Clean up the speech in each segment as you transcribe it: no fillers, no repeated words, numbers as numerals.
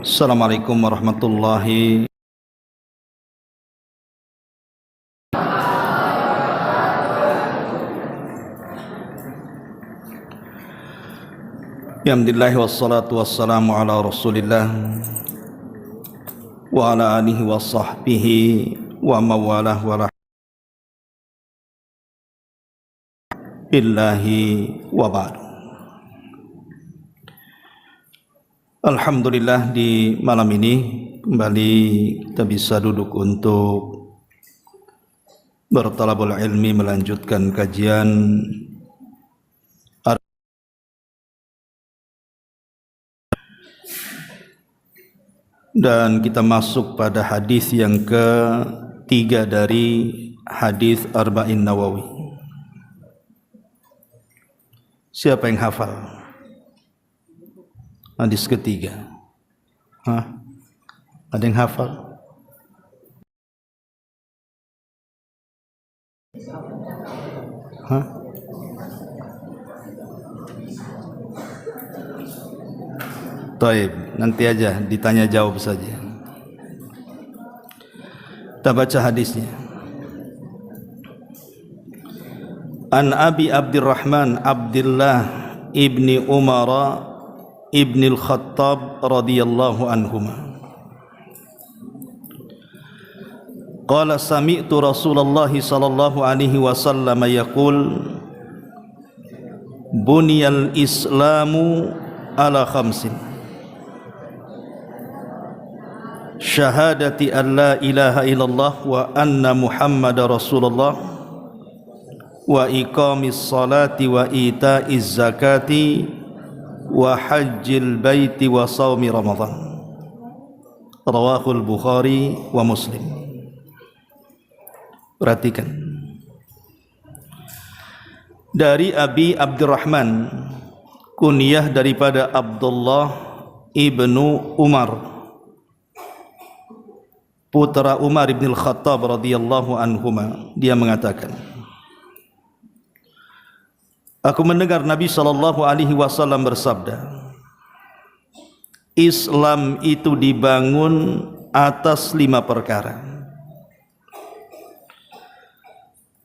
Assalamualaikum warahmatullahi. Alhamdulillah wassalatu wassalamu ala Rasulillah wa ala alihi wa sahbihi wa mawalah wa billahi wa ba'du. Alhamdulillah, di malam ini kembali kita bisa duduk untuk bertalabul ilmi, melanjutkan kajian dan kita masuk pada hadis yang ketiga dari hadis Arba'in Nawawi. Siapa yang hafal hadis ketiga? Ada yang hafal? Taib, nanti aja ditanya jawab saja. Kita baca hadisnya. An Abi Abdurrahman Abdullah ibni Umar ibni al-Khattab radhiyallahu anhuma qala sami'tu Rasulullah sallallahu alaihi wasallam yaqul buniyal islamu ala khamsin syahadati an la ilaha illallah wa anna muhammadar rasulullah wa iqamis salati wa ita'iz zakati wa hajjil baiti wa saumi ramadhan. Rawahul Bukhari wa Muslim. Perhatikan, dari Abi Abdurrahman, kunyah daripada Abdullah ibnu Umar, putra Umar ibn al-Khattab radhiyallahu anhuma, dia mengatakan, aku mendengar Nabi sallallahu alaihi wasallam bersabda, Islam itu dibangun atas 5 perkara.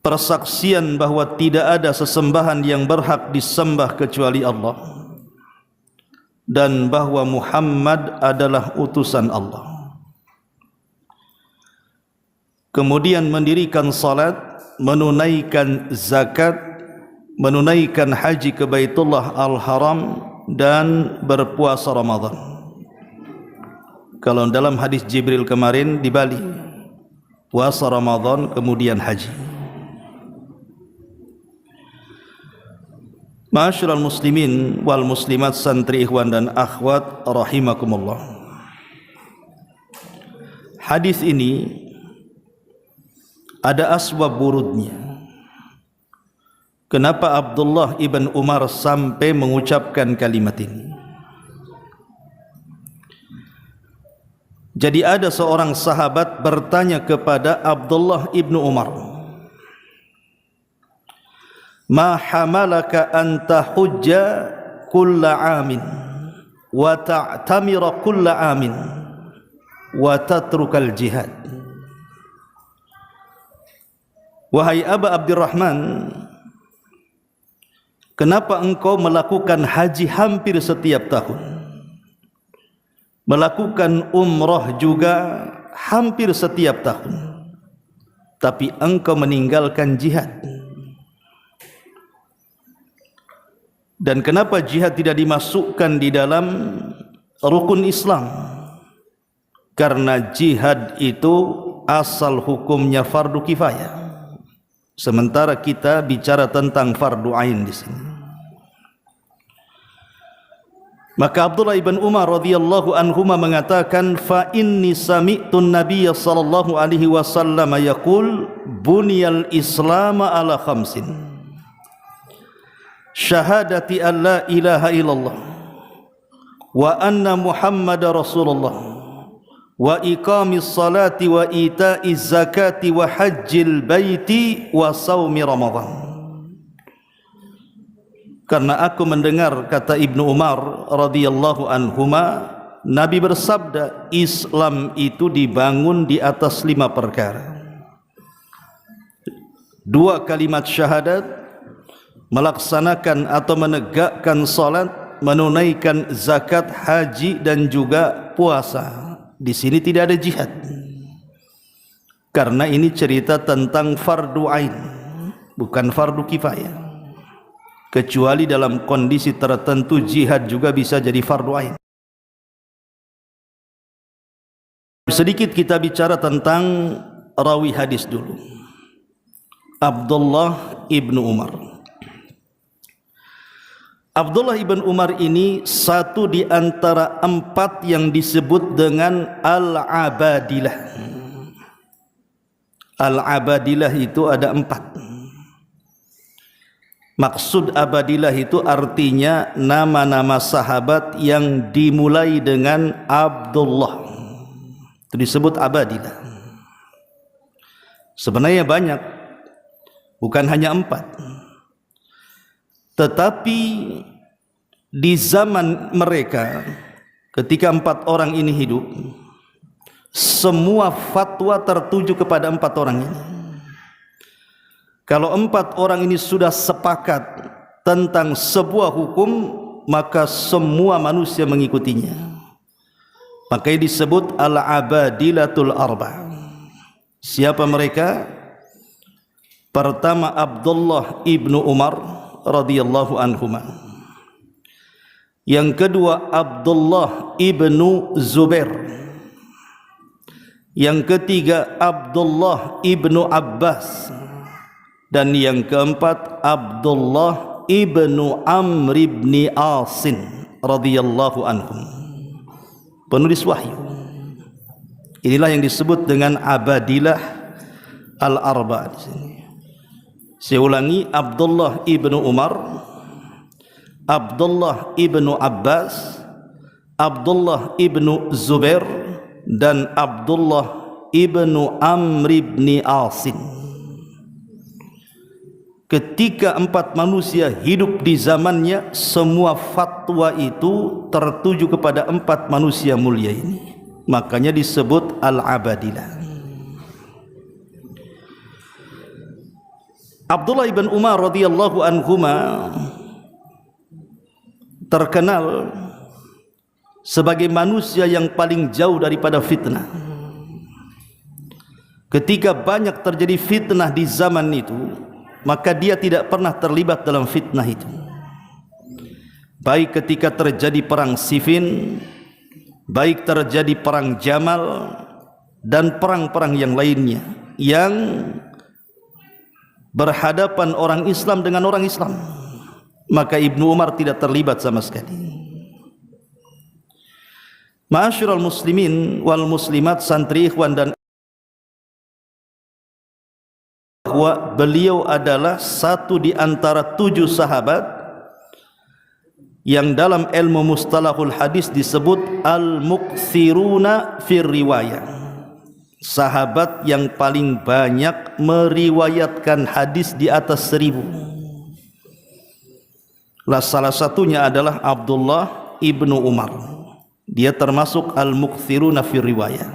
Persaksian bahwa tidak ada sesembahan yang berhak disembah kecuali Allah, dan bahwa Muhammad adalah utusan Allah. Kemudian mendirikan salat, menunaikan zakat, menunaikan haji ke Baitullah Al-Haram, dan berpuasa Ramadan. Kalau dalam hadis Jibril kemarin di Bali, puasa Ramadan kemudian haji. Ma'asyiral muslimin wal muslimat, santri ikhwan dan akhwat rahimakumullah. Hadis ini ada asbab wurudnya. Kenapa Abdullah ibn Umar sampai mengucapkan kalimat ini? Jadi ada seorang sahabat bertanya kepada Abdullah ibn Umar, ma hamalaka an tahujja kulla amin wa ta'tamira kulla amin wa tatrukal jihad. Wahai Aba Abdurrahman, kenapa engkau melakukan haji hampir setiap tahun, melakukan umrah juga hampir setiap tahun, tapi engkau meninggalkan jihad? Dan kenapa jihad tidak dimasukkan di dalam rukun Islam? Karena jihad itu asal hukumnya fardu kifayah, sementara kita bicara tentang fardu ain di sini. Maka Abdullah ibn Umar radhiyallahu anhuma mengatakan, fa inni sami'tu an-nabiy sallallahu alaihi wasallam yaqul buniyal islam ala khamsin syahadati an la ilaha illallah wa anna muhammadar rasulullah wa iqamis salati wa ita'iz zakati wa hajjil baiti wa saumi ramadhan. Karena aku mendengar, kata Ibnu Umar radhiyallahu anhuma, Nabi bersabda, Islam itu dibangun di atas 5 perkara. 2 kalimat syahadat, melaksanakan atau menegakkan salat, menunaikan zakat, haji dan juga puasa. Di sini tidak ada jihad, karena ini cerita tentang fardu ain, bukan fardu kifayah. Kecuali dalam kondisi tertentu jihad juga bisa jadi fardu ain. Sedikit kita bicara tentang rawi hadis dulu. Abdullah ibnu Umar. Abdullah ibn Umar ini satu di antara 4 yang disebut dengan Al-Abadilah. Al-Abadilah itu ada 4. Maksud Abadilah itu artinya nama-nama sahabat yang dimulai dengan Abdullah. Itu disebut Abadilah. Sebenarnya banyak, bukan hanya 4. Tetapi di zaman mereka, ketika 4 orang ini hidup, semua fatwa tertuju kepada 4 orang ini. Kalau 4 orang ini sudah sepakat tentang sebuah hukum, maka semua manusia mengikutinya. Makanya disebut Al-Abadilatul Arba'. Siapa mereka? Pertama Abdullah ibnu Umar radhiyallahu anhuma. Yang kedua Abdullah ibnu Zubair. Yang ketiga Abdullah ibnu Abbas. Dan yang keempat Abdullah ibnu Amr ibn Asin radhiyallahu anhum, penulis wahyu. Inilah yang disebut dengan Abadilah Al-Arba' di sini. Saya ulangi, Abdullah ibnu Umar, Abdullah ibnu Abbas, Abdullah ibnu Zubair, dan Abdullah ibnu Amr ibn Asin. Ketika 4 manusia hidup di zamannya, semua fatwa itu tertuju kepada 4 manusia mulia ini. Makanya disebut Al-Abadilah. Abdullah ibn Umar radhiyallahu anhuma terkenal sebagai manusia yang paling jauh daripada fitnah. Ketika banyak terjadi fitnah di zaman itu, maka dia tidak pernah terlibat dalam fitnah itu. Baik ketika terjadi perang Siffin, baik terjadi perang Jamal, dan perang-perang yang lainnya yang berhadapan orang Islam dengan orang Islam, maka Ibnu Umar tidak terlibat sama sekali. Ma'asyiral muslimin wal muslimat, santri ikhwan dan akhwat, beliau adalah satu di antara 7 sahabat yang dalam ilmu mustalahul hadis disebut al-muktsiruna fir riwayah. Sahabat yang paling banyak meriwayatkan hadis di atas 1000. Salah satunya adalah Abdullah ibnu Umar. Dia termasuk al-muktsiruna fi riwayah.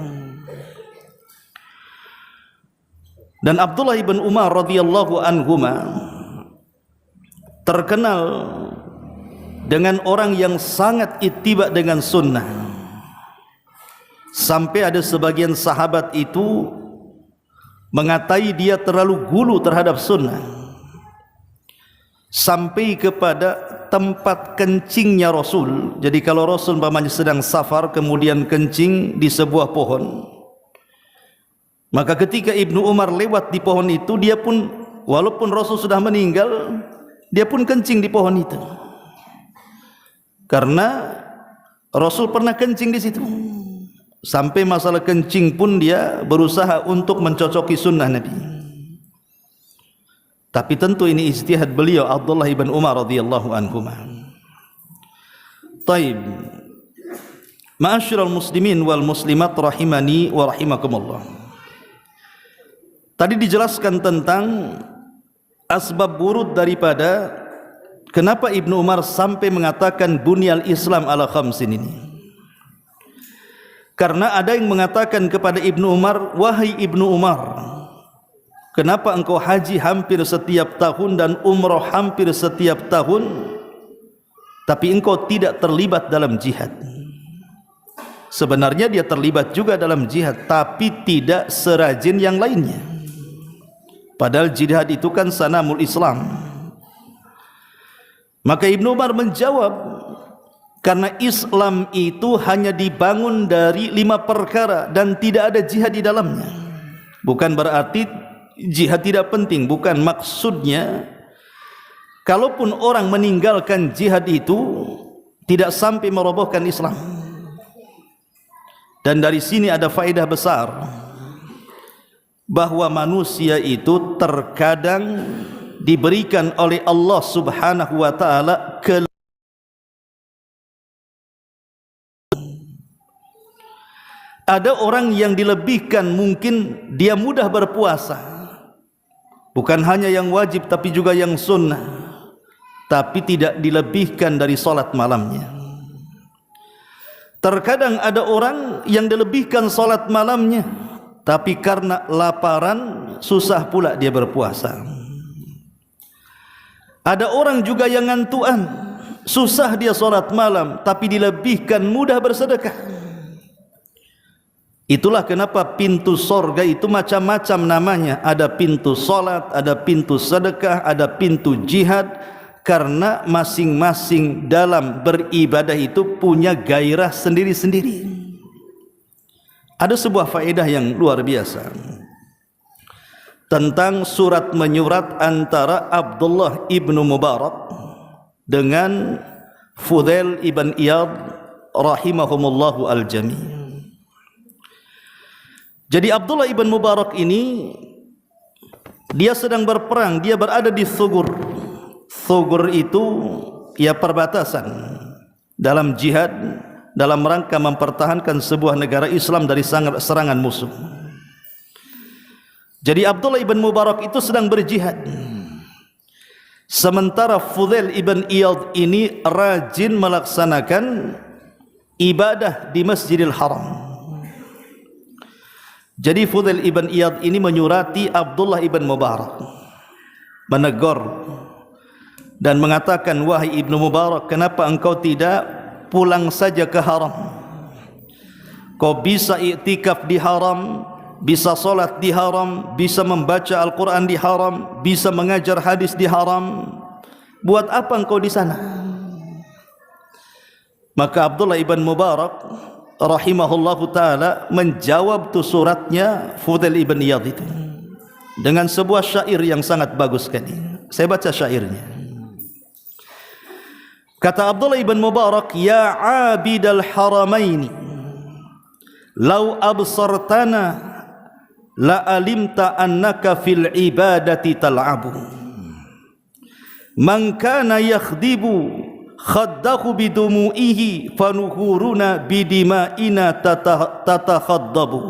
Dan Abdullah ibn Umar radhiyallahu anhuma terkenal dengan orang yang sangat ittiba dengan sunnah. Sampai ada sebagian sahabat itu mengatai dia terlalu gulu terhadap sunnah, sampai kepada tempat kencingnya Rasul. Jadi kalau Rasul umpamanya sedang safar kemudian kencing di sebuah pohon, maka ketika Ibnu Umar lewat di pohon itu, dia pun walaupun Rasul sudah meninggal, dia pun kencing di pohon itu, karena Rasul pernah kencing di situ. Sampai masalah kencing pun dia berusaha untuk mencocoki sunnah Nabi. Tapi tentu ini ijtihad beliau Abdullah ibn Umar radhiyallahu anhu. Taib. Ma'asyiral muslimin wal muslimat rahimani wa rahimakumullah. Tadi dijelaskan tentang asbab wurud daripada kenapa Ibnu Umar sampai mengatakan bunyal Islam ala khamsin ini. Karena ada yang mengatakan kepada Ibnu Umar, wahai Ibnu Umar, kenapa engkau haji hampir setiap tahun dan umrah hampir setiap tahun, tapi engkau tidak terlibat dalam jihad? Sebenarnya dia terlibat juga dalam jihad, tapi tidak serajin yang lainnya. Padahal jihad itu kan sanamul Islam. Maka Ibnu Umar menjawab, karena Islam itu hanya dibangun dari 5 perkara dan tidak ada jihad di dalamnya. Bukan berarti jihad tidak penting, bukan maksudnya. Kalaupun orang meninggalkan jihad itu tidak sampai merobohkan Islam. Dan dari sini ada faedah besar, bahwa manusia itu terkadang diberikan oleh Allah Subhanahu wa taala ada orang yang dilebihkan, mungkin dia mudah berpuasa, bukan hanya yang wajib tapi juga yang sunnah, tapi tidak dilebihkan dari salat malamnya. Terkadang ada orang yang dilebihkan salat malamnya, tapi karena laparan susah pula dia berpuasa. Ada orang juga yang ngantuan, susah dia salat malam, tapi dilebihkan mudah bersedekah. Itulah kenapa pintu sorga itu macam-macam namanya. Ada pintu solat, ada pintu sedekah, ada pintu jihad. Karena masing-masing dalam beribadah itu punya gairah sendiri-sendiri. Ada sebuah faedah yang luar biasa tentang surat menyurat antara Abdullah ibnu Mubarak dengan Fudail ibn Iyad rahimahumullahu al-jami'. Jadi Abdullah ibn Mubarak ini dia sedang berperang, dia berada di Thugur. Thugur itu ya perbatasan dalam jihad, dalam rangka mempertahankan sebuah negara Islam dari serangan musuh. Jadi Abdullah ibn Mubarak itu sedang berjihad, sementara Fudail ibn Iyad ini rajin melaksanakan ibadah di Masjidil Haram. Jadi Fudail ibn Iyad ini menyurati Abdullah ibn Mubarak, menegur dan mengatakan, wahai Ibnu Mubarak, kenapa engkau tidak pulang saja ke haram? Kau bisa iktikaf di haram, bisa solat di haram, bisa membaca Al-Quran di haram, bisa mengajar hadis di haram. Buat apa engkau di sana? Maka Abdullah ibn Mubarak rahimahullahu ta'ala menjawab tu suratnya Fudail ibn Iyad itu dengan sebuah syair yang sangat bagus sekali. Saya baca syairnya. Kata Abdullah ibn Mubarak, ya abidal haramaini, lau absartana la alimta annaka fil ibadati tal'abu. Man kana yakhdibu khaddahu bidumu'ihi fanuhuruna bidima'ina tatakhaddabu.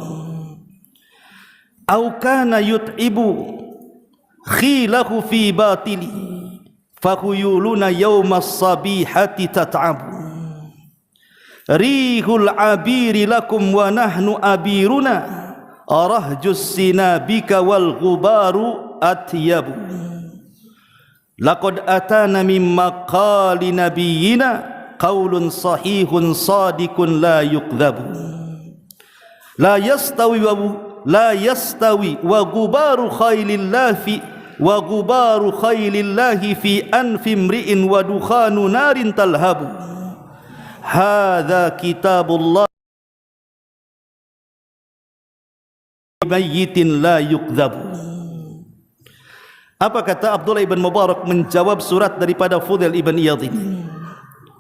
Au kana yut'ibu khilahu fi batili fakhuyuluna yawmas sabihati tat'abu. Rihul abiri lakum wa nahnu abiruna arahjus sinabika wal ghubaru atyabu. Laqad atana min maqali nabiyyina qaulun sahihun sadiqun la yuqdhabu. La yastawi wa ghubaru khailillahi wa ghubaru khailillahi fi anfi imri'in wa dukhanu narin talhabu. Hadza kitabullah mayyitin la yuqdhabu. Apa kata Abdullah ibn Mubarak menjawab surat daripada Fudail ibn Iyad ini?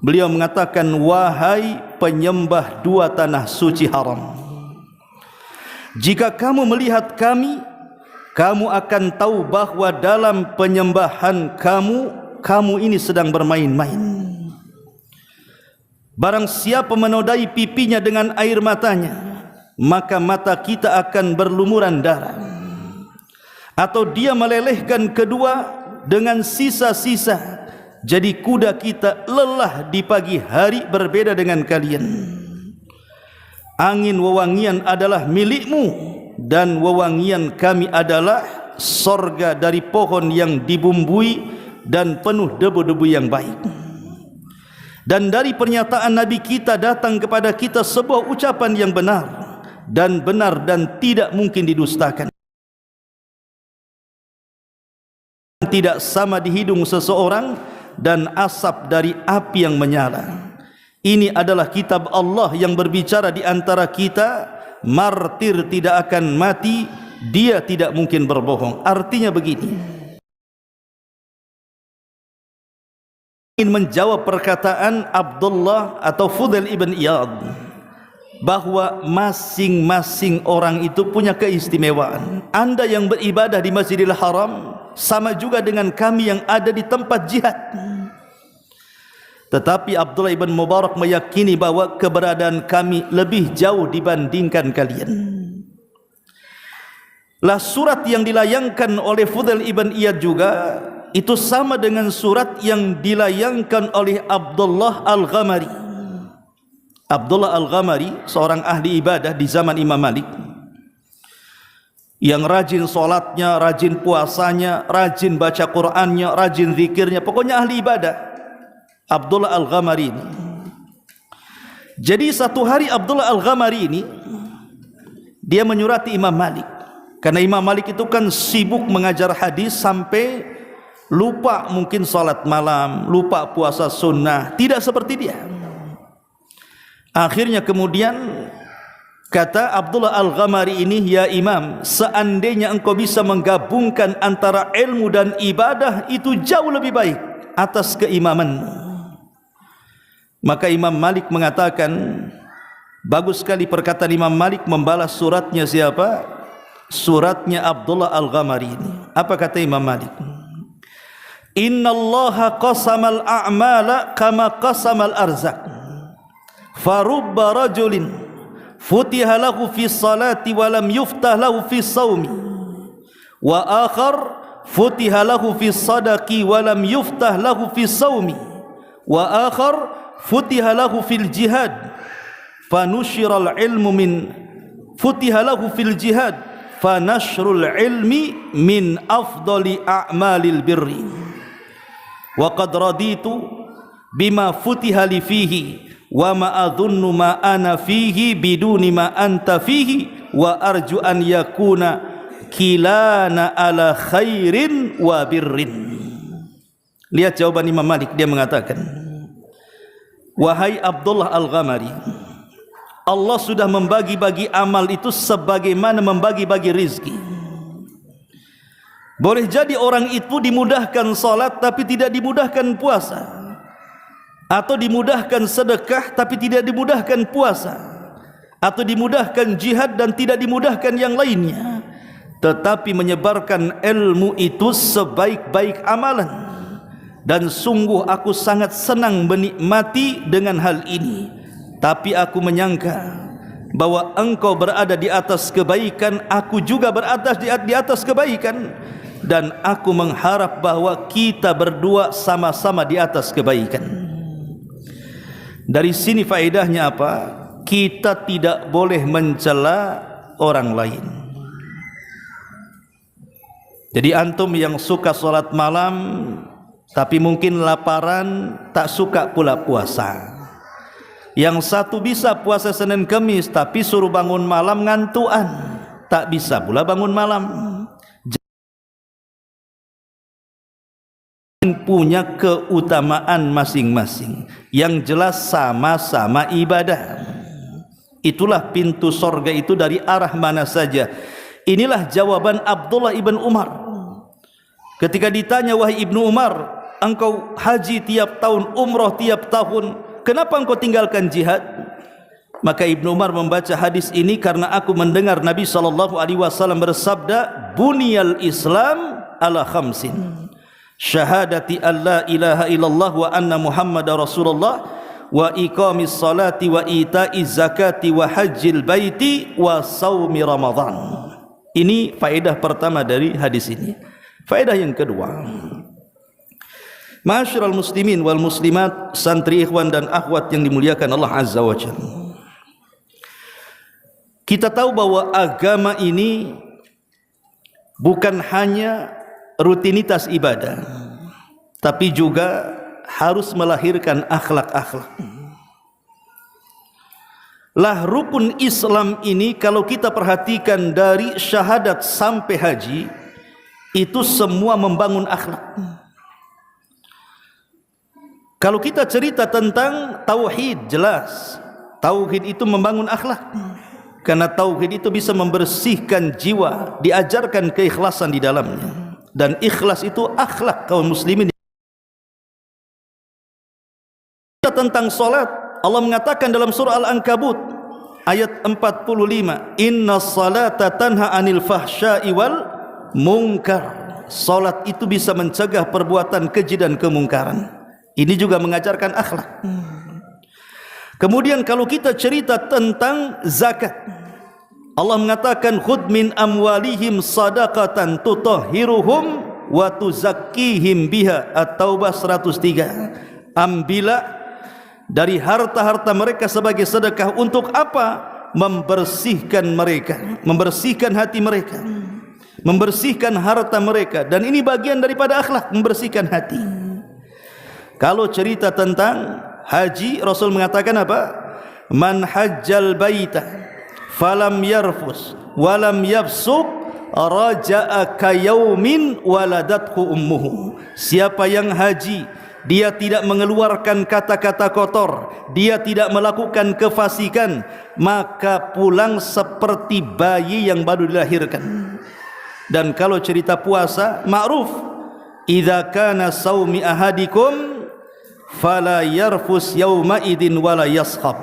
Beliau mengatakan, wahai penyembah dua tanah suci haram, jika kamu melihat kami, kamu akan tahu bahwa dalam penyembahan kamu ini sedang bermain-main. Barang siapa menodai pipinya dengan air matanya, maka mata kita akan berlumuran darah. Atau dia melelehkan kedua dengan sisa-sisa, jadi kuda kita lelah di pagi hari berbeda dengan kalian. angin wewangian adalah milikmu dan wewangian kami adalah sorga dari pohon yang dibumbui dan penuh debu-debu yang baik. Dan dari pernyataan Nabi kita datang kepada kita sebuah ucapan yang benar dan tidak mungkin didustakan. Tidak sama di hidung seseorang dan asap dari api yang menyala. Ini adalah kitab Allah yang berbicara di antara kita. Martir tidak akan mati, dia tidak mungkin berbohong. Artinya begini, ingin menjawab perkataan Abdullah atau Fudail ibn Iyad bahwa masing-masing orang itu punya keistimewaan. Anda yang beribadah di Masjidil Haram sama juga dengan kami yang ada di tempat jihad. Tetapi Abdullah ibn Mubarak meyakini bahwa keberadaan kami lebih jauh dibandingkan kalian. Lah surat yang dilayangkan oleh Fudail ibn Iyad juga itu sama dengan surat yang dilayangkan oleh Abdullah Al-Ghamari. Abdullah Al-Ghamari seorang ahli ibadah di zaman Imam Malik yang rajin solatnya, rajin puasanya, rajin baca Qur'annya, rajin zikirnya, pokoknya ahli ibadah. Abdullah Al-Ghamari ini. Jadi satu hari Abdullah Al-Ghamari ini dia menyurati Imam Malik, karena Imam Malik itu kan sibuk mengajar hadis sampai lupa mungkin salat malam, lupa puasa sunnah, tidak seperti dia. Akhirnya kemudian kata Abdullah Al-Ghamari ini, ya Imam, seandainya engkau bisa menggabungkan antara ilmu dan ibadah, itu jauh lebih baik atas keimamanmu. Maka Imam Malik mengatakan, bagus sekali perkataan Imam Malik, membalas suratnya siapa? Suratnya Abdullah Al-Ghamari ini. Apa kata Imam Malik? Innallaha qasamal a'mala kama qasamal arzaq. Farubba rajulin futiha lahu fi salati wa lam yuftah lahu fi sawmi, wa akhar futiha lahu fi sadaqi wa lam yuftah lahu fi sawmi, wa akhar futiha lahu fil jihad fanushiral ilmu min futiha lahu fil jihad fanashrul ilmi min afdali a'malil birri wa qad raditu bima futiha li fihi wa ma adhunnu ma ana fihi biduni ma anta fihi wa arju an yakuna kilana ala khairin wa birrin. Lihat jawaban Imam Malik, dia mengatakan, wahai Abdullah Al-Ghamari, Allah sudah membagi-bagi amal itu sebagaimana membagi-bagi rizki. Boleh jadi orang itu dimudahkan salat tapi tidak dimudahkan puasa, atau dimudahkan sedekah tapi tidak dimudahkan puasa, atau dimudahkan jihad dan tidak dimudahkan yang lainnya. Tetapi menyebarkan ilmu itu sebaik-baik amalan, dan sungguh aku sangat senang menikmati dengan hal ini. Tapi aku menyangka bahwa engkau berada di atas kebaikan, aku juga berada di atas kebaikan, dan aku mengharap bahwa kita berdua sama-sama di atas kebaikan. Dari sini faedahnya apa? Kita tidak boleh mencela orang lain. Jadi antum yang suka salat malam tapi mungkin laparan, tak suka pula puasa. Yang satu bisa puasa Senin Kamis tapi suruh bangun malam ngantuan, tak bisa pula bangun malam. Punya keutamaan masing-masing. Yang jelas sama-sama ibadah. Itulah pintu sorga itu dari arah mana saja. Inilah jawaban Abdullah ibn Umar ketika ditanya, wahai Ibnu Umar, engkau haji tiap tahun, umrah tiap tahun, kenapa engkau tinggalkan jihad? Maka Ibnu Umar membaca hadis ini, karena aku mendengar Nabi SAW bersabda, buniyal Islam ala khamsin, syahadati an la ilaha illallah wa anna muhammadar rasulullah, wa iqamis salati wa ita'iz zakati wa hajjil baiti wa saumi ramadhan. Ini faedah pertama dari hadis ini. Faedah yang kedua, ma'asyiral muslimin wal muslimat, santri ikhwan dan akhwat yang dimuliakan Allah Azza wa Jalla, Kita tahu bahwa agama ini bukan hanya rutinitas ibadah, tapi juga harus melahirkan akhlak-akhlak. Lah rukun Islam ini kalau kita perhatikan dari syahadat sampai haji, itu semua membangun akhlak. Kalau kita cerita tentang tauhid, jelas tauhid itu membangun akhlak. Karena tauhid itu bisa membersihkan jiwa, diajarkan keikhlasan di dalamnya. Dan ikhlas itu akhlak kaum muslimin. Kita tentang salat, Allah mengatakan dalam surah Al-Ankabut ayat 45, "Inna salata tanha 'anil fahsya'i wal munkar." Salat itu bisa mencegah perbuatan keji dan kemungkaran. Ini juga mengajarkan akhlak. Kemudian kalau kita cerita tentang zakat, Allah mengatakan khudh min amwalihim sadaqatan tutahhiruhum wa tuzakkihim biha. At-Taubah 103. Ambillah dari harta-harta mereka sebagai sedekah. Untuk apa? Membersihkan mereka, membersihkan hati mereka, membersihkan harta mereka. Dan ini bagian daripada akhlak, membersihkan hati. Kalau cerita tentang haji, Rasul mengatakan apa? Man hajjal baita falam yarfus walam yafsuq raja'a kayaumin waladathu ummuhu. Siapa yang haji, dia tidak mengeluarkan kata-kata kotor, dia tidak melakukan kefasikan, maka pulang seperti bayi yang baru dilahirkan. Dan kalau cerita puasa, ma'ruf, idza kana saumi ahadikum fala yarfus yawma idin wala yaskhab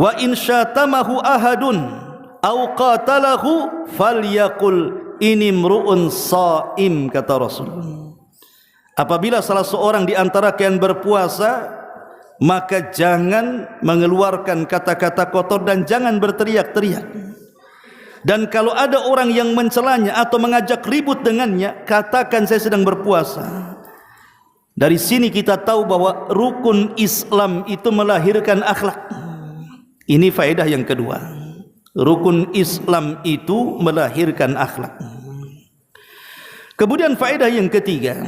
wa in syatamahu ahadun aw qatalahu falyaqul inimru'un shaim, kata Rasul. Apabila salah seorang di antara kalian berpuasa, maka jangan mengeluarkan kata-kata kotor dan jangan berteriak-teriak. Dan kalau ada orang yang mencelanya atau mengajak ribut dengannya, katakan saya sedang berpuasa. Dari sini kita tahu bahwa rukun Islam itu melahirkan akhlak. Ini faedah yang kedua. Rukun Islam itu melahirkan akhlak. Kemudian faedah yang ketiga,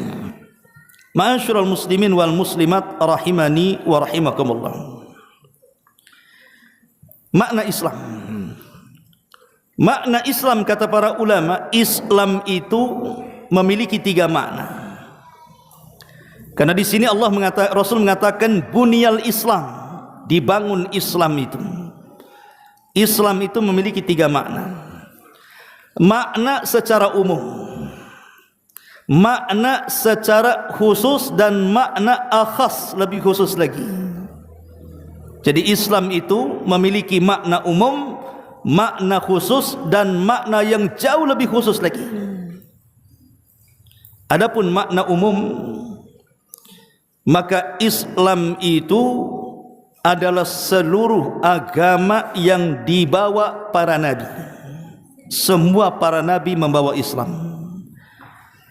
ma'asyiral muslimin wal muslimat rahimani wa rahimakumullah. Makna Islam. Makna Islam kata para ulama, Islam itu memiliki 3 makna. Karena di sini Rasul mengatakan bunyal Islam, dibangun Islam itu. Islam itu memiliki 3 makna. Makna secara umum, makna secara khusus, dan makna akhas, lebih khusus lagi. Jadi Islam itu memiliki makna umum, makna khusus, dan makna yang jauh lebih khusus lagi. Adapun makna umum, maka Islam itu adalah seluruh agama yang dibawa para nabi. Semua para nabi membawa Islam.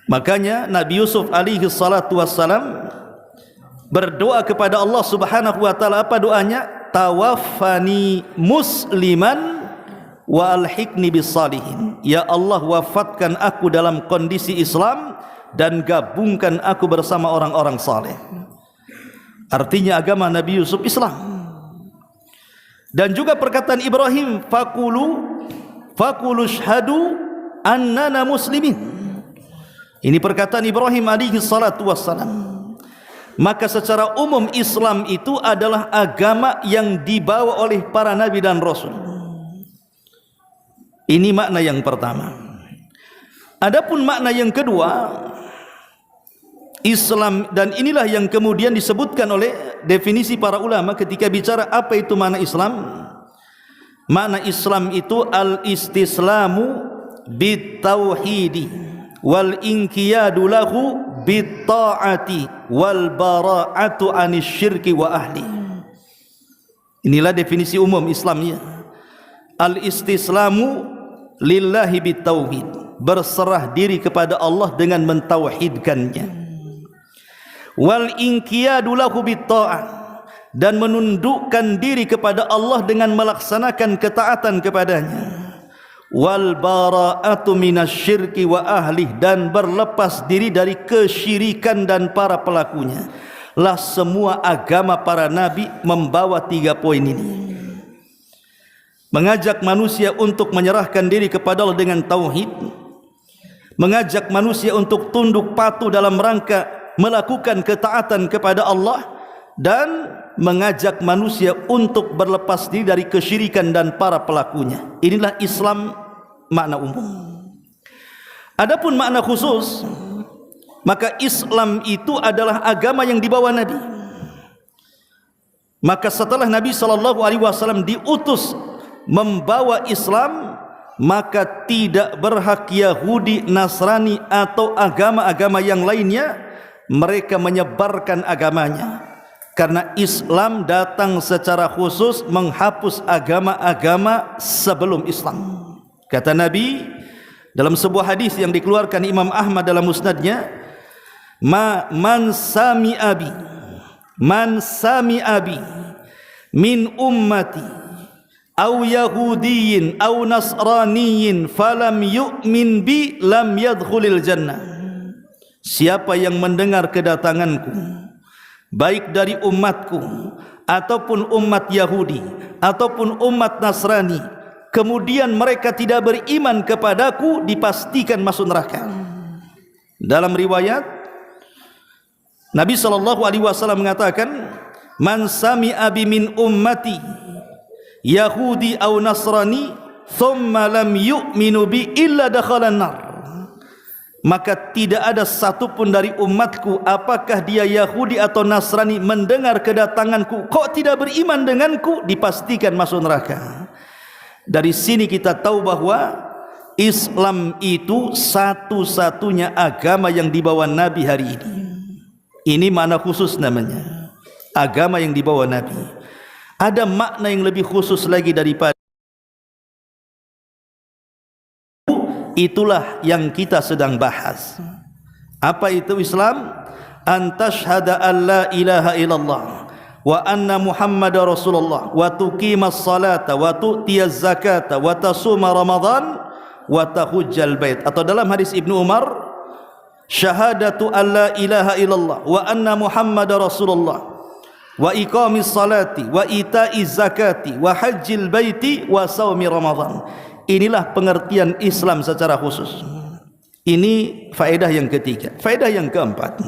Makanya Nabi Yusuf alaihi salatu wassalam berdoa kepada Allah subhanahu wa ta'ala. Apa doanya? Tawaffani musliman wa alhiqni bis salihin. Ya Allah, wafatkan aku dalam kondisi Islam dan gabungkan aku bersama orang-orang saleh. Artinya agama Nabi Yusuf Islam. Dan juga perkataan Ibrahim, fakulu syhadu annana muslimin. Ini perkataan Ibrahim alaihi salatu wassalam. Maka secara umum Islam itu adalah agama yang dibawa oleh para nabi dan rasul. Ini makna yang pertama. Adapun makna yang kedua, Islam, dan inilah yang kemudian disebutkan oleh definisi para ulama ketika bicara apa itu makna Islam. Makna Islam itu al-istislamu bit-tauhidi wal inqiyadu lahu bit-ta'ati wal bara'atu anisyirki wa ahli. Inilah definisi umum Islamnya. Al-istislamu lillahi bit-tauhid, berserah diri kepada Allah dengan mentauhidkannya. Wal inqiyadu lahu bitta'ah, dan menundukkan diri kepada Allah dengan melaksanakan ketaatan kepadanya. Wal bara'atu minasyirki wa ahlih, dan berlepas diri dari kesyirikan dan para pelakunya. Lah semua agama para nabi membawa 3 poin ini. Mengajak manusia untuk menyerahkan diri kepada Allah dengan tauhid, mengajak manusia untuk tunduk patuh dalam rangka melakukan ketaatan kepada Allah, dan mengajak manusia untuk berlepas diri dari kesyirikan dan para pelakunya. Inilah Islam makna umum. Adapun makna khusus, maka Islam itu adalah agama yang dibawa Nabi. Maka setelah Nabi SAW diutus membawa Islam, maka tidak berhak Yahudi, Nasrani atau agama-agama yang lainnya mereka menyebarkan agamanya. Karena Islam datang secara khusus menghapus agama-agama sebelum Islam. Kata Nabi dalam sebuah hadis yang dikeluarkan Imam Ahmad dalam musnadnya, man sami abi min ummati au yahudiyin au nasraniyin falam yu'min bi lam yadkhulil jannah. Siapa yang mendengar kedatanganku, baik dari umatku ataupun umat Yahudi ataupun umat Nasrani, kemudian mereka tidak beriman kepadaku, dipastikan masuk neraka. Dalam riwayat Nabi SAW mengatakan, man sami'a bi min ummati Yahudi au Nasrani thumma lam yu'minu bi illa dakhalan nar. Maka tidak ada satupun dari umatku, apakah dia Yahudi atau Nasrani, mendengar kedatanganku kok tidak beriman denganku, dipastikan masuk neraka. Dari sini kita tahu bahwa Islam itu satu-satunya agama yang dibawa Nabi hari ini. Ini makna khusus namanya, agama yang dibawa Nabi. Ada makna yang lebih khusus lagi daripada itulah yang kita sedang bahas. Apa itu Islam? An tashhada an la ilaha illallah wa anna Muhammadar Rasulullah wa tuqimas salata wa tu'tiyaz zakata wa tasuma Ramadan wa tahujjal bait. Atau dalam hadis Ibnu Umar, syahadatu an la ilaha illallah wa anna Muhammadar Rasulullah wa iqamis salati wa itaiz zakati wa hajjil baiti wa saumi Ramadan. Inilah pengertian Islam secara khusus. Ini faedah yang ketiga. Faedah yang keempat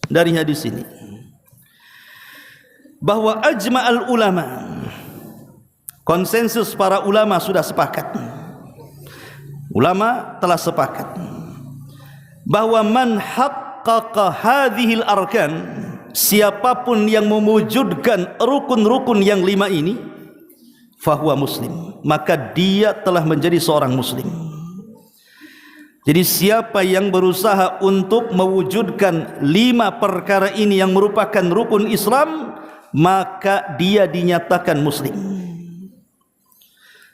dari hadis ini, bahwa ajma'al ulama, konsensus para ulama sudah sepakat. Ulama telah sepakat bahwa man haqqaqa hadhil arkan, siapapun yang mewujudkan rukun-rukun yang 5 ini, fahuwa muslim, maka dia telah menjadi seorang muslim. Jadi siapa yang berusaha untuk mewujudkan 5 perkara ini yang merupakan rukun Islam, maka dia dinyatakan muslim.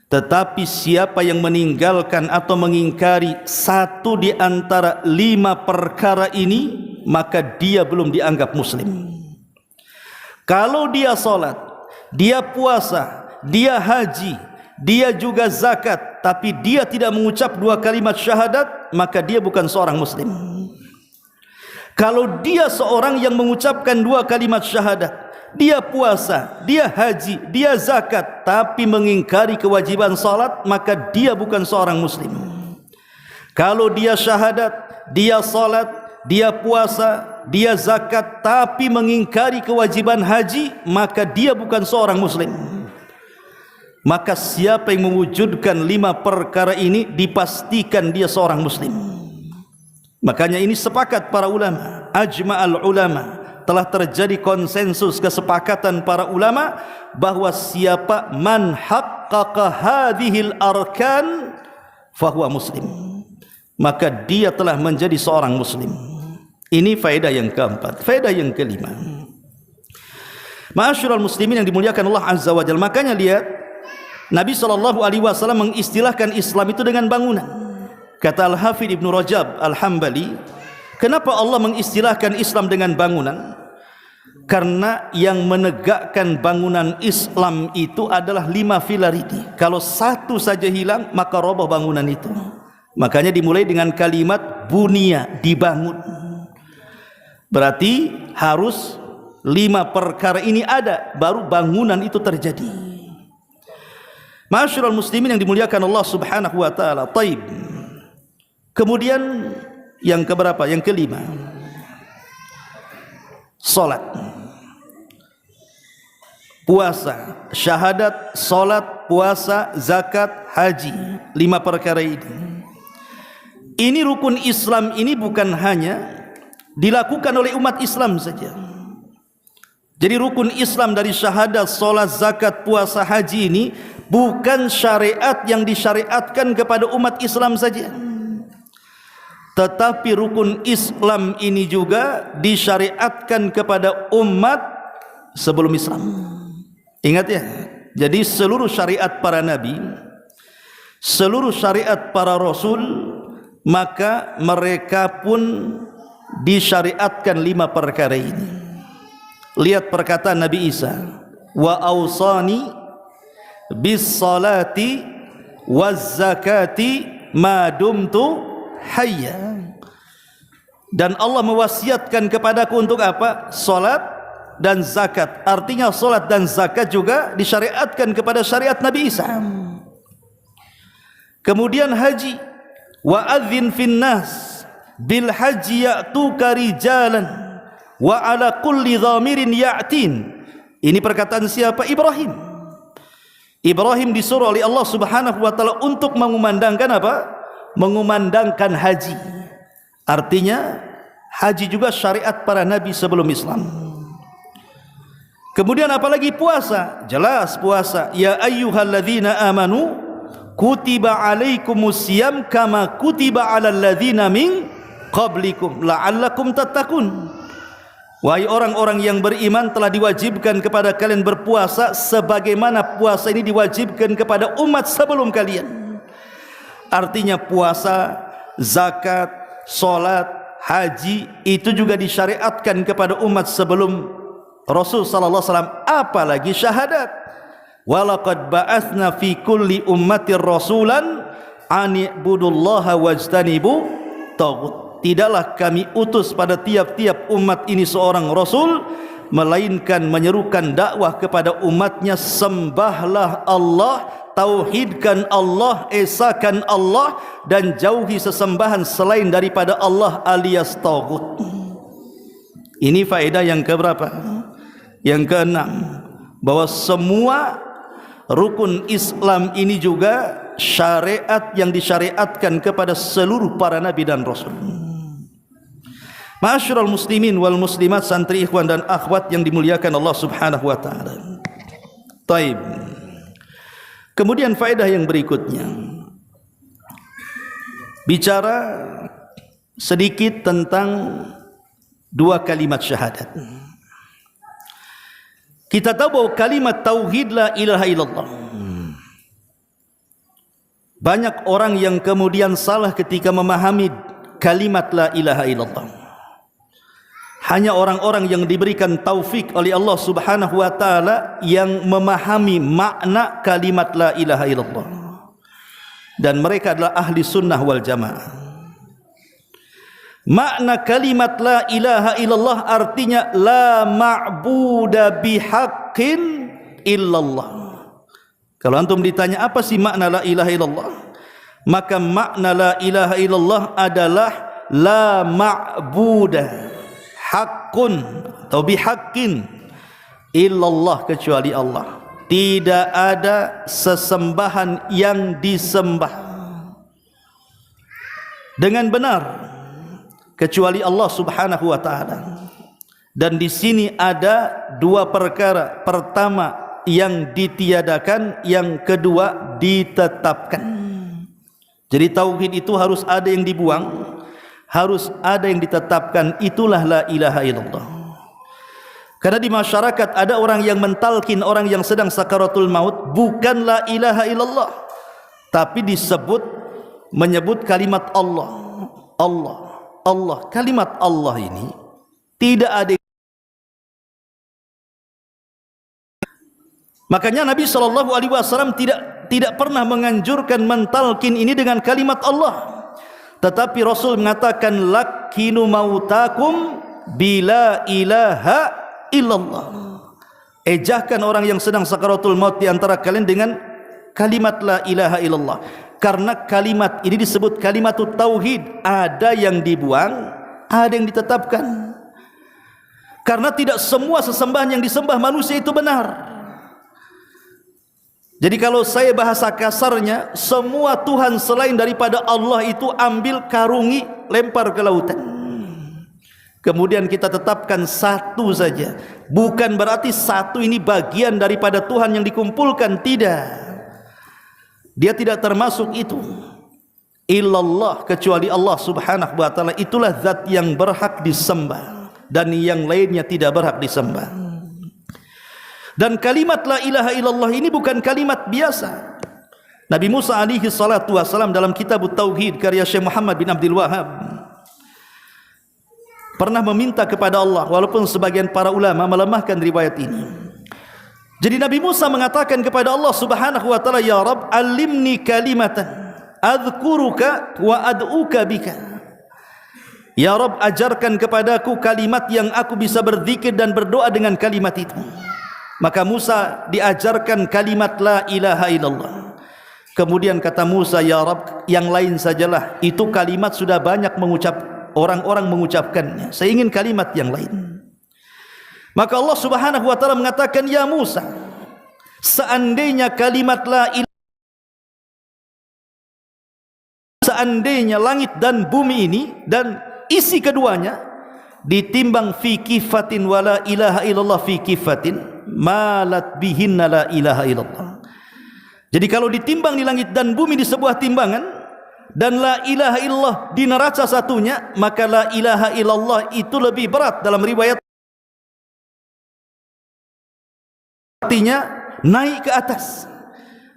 Tetapi siapa yang meninggalkan atau mengingkari satu di antara 5 perkara ini, maka dia belum dianggap muslim. Kalau dia salat, dia puasa, dia haji, dia juga zakat, tapi dia tidak mengucap 2 kalimat syahadat, maka dia bukan seorang muslim. Kalau dia seorang yang mengucapkan 2 kalimat syahadat, dia puasa, dia haji, dia zakat, tapi mengingkari kewajiban salat, maka dia bukan seorang muslim. Kalau dia syahadat, dia salat, dia puasa, dia zakat, tapi mengingkari kewajiban haji, maka dia bukan seorang muslim. Maka siapa yang mewujudkan 5 perkara ini, dipastikan dia seorang muslim. Makanya ini sepakat para ulama, ajma'al ulama, telah terjadi konsensus kesepakatan para ulama bahwa siapa man haqqaqa hadhil arkan fahuwa muslim, maka dia telah menjadi seorang muslim. Ini faedah yang keempat. Faedah yang kelima, ma'asyiral muslimin yang dimuliakan Allah Azza wa Jalla, makanya lihat Nabi SAW mengistilahkan Islam itu dengan bangunan. Kata Al-Hafidh Ibnu Rajab Al-Hambali, kenapa Allah mengistilahkan Islam dengan bangunan? Karena yang menegakkan bangunan Islam itu adalah 5 pilar ini. Kalau satu saja hilang, maka roboh bangunan itu. Makanya dimulai dengan kalimat bunia, dibangun. Berarti harus 5 perkara ini ada, baru bangunan itu terjadi. Ma'asyiral muslimin yang dimuliakan Allah Subhanahu wa taala. Taib. Kemudian yang keberapa? Yang kelima. Salat. Puasa, syahadat, salat, puasa, zakat, haji. 5 perkara ini. Ini rukun Islam ini bukan hanya dilakukan oleh umat Islam saja. Jadi rukun Islam dari syahadat, salat, zakat, puasa, haji ini bukan syariat yang disyariatkan kepada umat Islam saja. Tetapi rukun Islam ini juga disyariatkan kepada umat sebelum Islam. Ingat ya, jadi seluruh syariat para nabi, seluruh syariat para rasul, maka mereka pun disyariatkan 5 perkara ini. Lihat perkataan Nabi Isa, wa awsani bis salati waz zakati ma dumtu hayya. Dan Allah mewasiatkan kepadaku untuk apa? Salat dan zakat. Artinya salat dan zakat juga disyariatkan kepada syariat Nabi Isa. Kemudian haji, wa adzin fin nas bil haji ya'tuka rijalan wa ala kulli dhamirin ya'tin. Ini perkataan siapa? Ibrahim. Ibrahim disuruh oleh Allah Subhanahu wa taala untuk mengumandangkan apa? Mengumandangkan haji. Artinya haji juga syariat para nabi sebelum Islam. Kemudian apalagi puasa? Jelas puasa. Ya ayyuhalladzina amanu kutiba alaikumusiyam kama kutiba alal ladzina min qablikum la'allakum tattaqun. Wahai orang-orang yang beriman, telah diwajibkan kepada kalian berpuasa sebagaimana puasa ini diwajibkan kepada umat sebelum kalian. Artinya puasa, zakat, salat, haji itu juga disyariatkan kepada umat sebelum Rasul sallallahu alaihi wasallam, apalagi syahadat. Walaqad ba'atsna fi kulli ummatir rasulan an ibudullaha wajtanibu taghut. Tidaklah kami utus pada tiap-tiap umat ini seorang rasul, melainkan menyerukan dakwah kepada umatnya, sembahlah Allah, tauhidkan Allah, esakan Allah, dan jauhi sesembahan selain daripada Allah alias taghut. Ini faedah yang keberapa? Yang keenam, bahwa semua rukun Islam ini juga syariat yang disyariatkan kepada seluruh para nabi dan rasul. Ma'asyiral muslimin wal muslimat, santri, ikhwan dan akhwat yang dimuliakan Allah Subhanahu wa taala. Taib. Kemudian faedah yang berikutnya, bicara sedikit tentang 2 kalimat syahadat. Kita tahu bahwa kalimat tauhid la ilaha illallah, banyak orang yang kemudian salah ketika memahami kalimat la ilaha illallah. Hanya orang-orang yang diberikan taufik oleh Allah Subhanahu wa taala yang memahami makna kalimat la ilaha illallah, dan mereka adalah ahli sunnah wal jamaah. Makna kalimat la ilaha illallah artinya la ma'buda bihaqqin illallah. Kalau antum ditanya apa sih makna la ilaha illallah, maka makna la ilaha illallah adalah la ma'buda haqqun atau bihaqqin illallah, kecuali Allah. Tidak ada sesembahan yang disembah dengan benar kecuali Allah Subhanahu wa taala. Dan di sini ada 2 perkara. Pertama yang ditiadakan, yang kedua ditetapkan. Jadi tauhid itu harus ada yang dibuang, harus ada yang ditetapkan. Itulah la ilaha illallah. Karena di masyarakat ada orang yang mentalkin orang yang sedang sakaratul maut bukan la ilaha illallah, tapi menyebut kalimat Allah. Allah, Allah, kalimat Allah ini tidak ada Makanya Nabi SAW tidak pernah menganjurkan mentalkin ini dengan kalimat Allah, tetapi Rasul mengatakan lakinu mautakum bila ilaha illallah. Ejahkan orang yang sedang sakaratul maut di antara kalian dengan kalimat la ilaha illallah. Karena kalimat ini disebut kalimatut tauhid, ada yang dibuang, ada yang ditetapkan. Karena tidak semua sesembahan yang disembah manusia itu benar. Jadi kalau saya bahasa kasarnya, semua Tuhan selain daripada Allah itu ambil, karungi, lempar ke lautan. Kemudian kita tetapkan satu saja. Bukan berarti satu ini bagian daripada Tuhan yang dikumpulkan, tidak. Dia tidak termasuk itu. Illallah, kecuali Allah subhanahu wa ta'ala, itulah zat yang berhak disembah, dan yang lainnya tidak berhak disembah. Dan kalimat la ilaha illallah ini bukan kalimat biasa. Nabi Musa alaihi salatu wasalam dalam kitab Tauhid karya Syekh Muhammad bin Abdul Wahab pernah meminta kepada Allah, walaupun sebagian para ulama melemahkan riwayat ini. Jadi Nabi Musa mengatakan kepada Allah subhanahu wa ta'ala, ya Rabb, alimni kalimatan adhkuruka wa ad'uka bika. Ya Rabb, ajarkan kepadaku kalimat yang aku bisa berzikir dan berdoa dengan kalimat itu. Maka Musa diajarkan kalimat la ilaha illallah. Kemudian kata Musa, ya Rabb, yang lain sajalah, itu kalimat sudah banyak orang-orang mengucapkannya, saya ingin kalimat yang lain. Maka Allah subhanahu wa ta'ala mengatakan, ya Musa, seandainya kalimat la ilaha, seandainya langit dan bumi ini dan isi keduanya ditimbang fi kifatin wa la ilaha illallah fi kifatin, malat bihinna la ilaha illallah. Jadi kalau ditimbang di langit dan bumi di sebuah timbangan, dan la ilaha illallah di neraca satunya, maka la ilaha illallah itu lebih berat. Dalam riwayat artinya naik ke atas.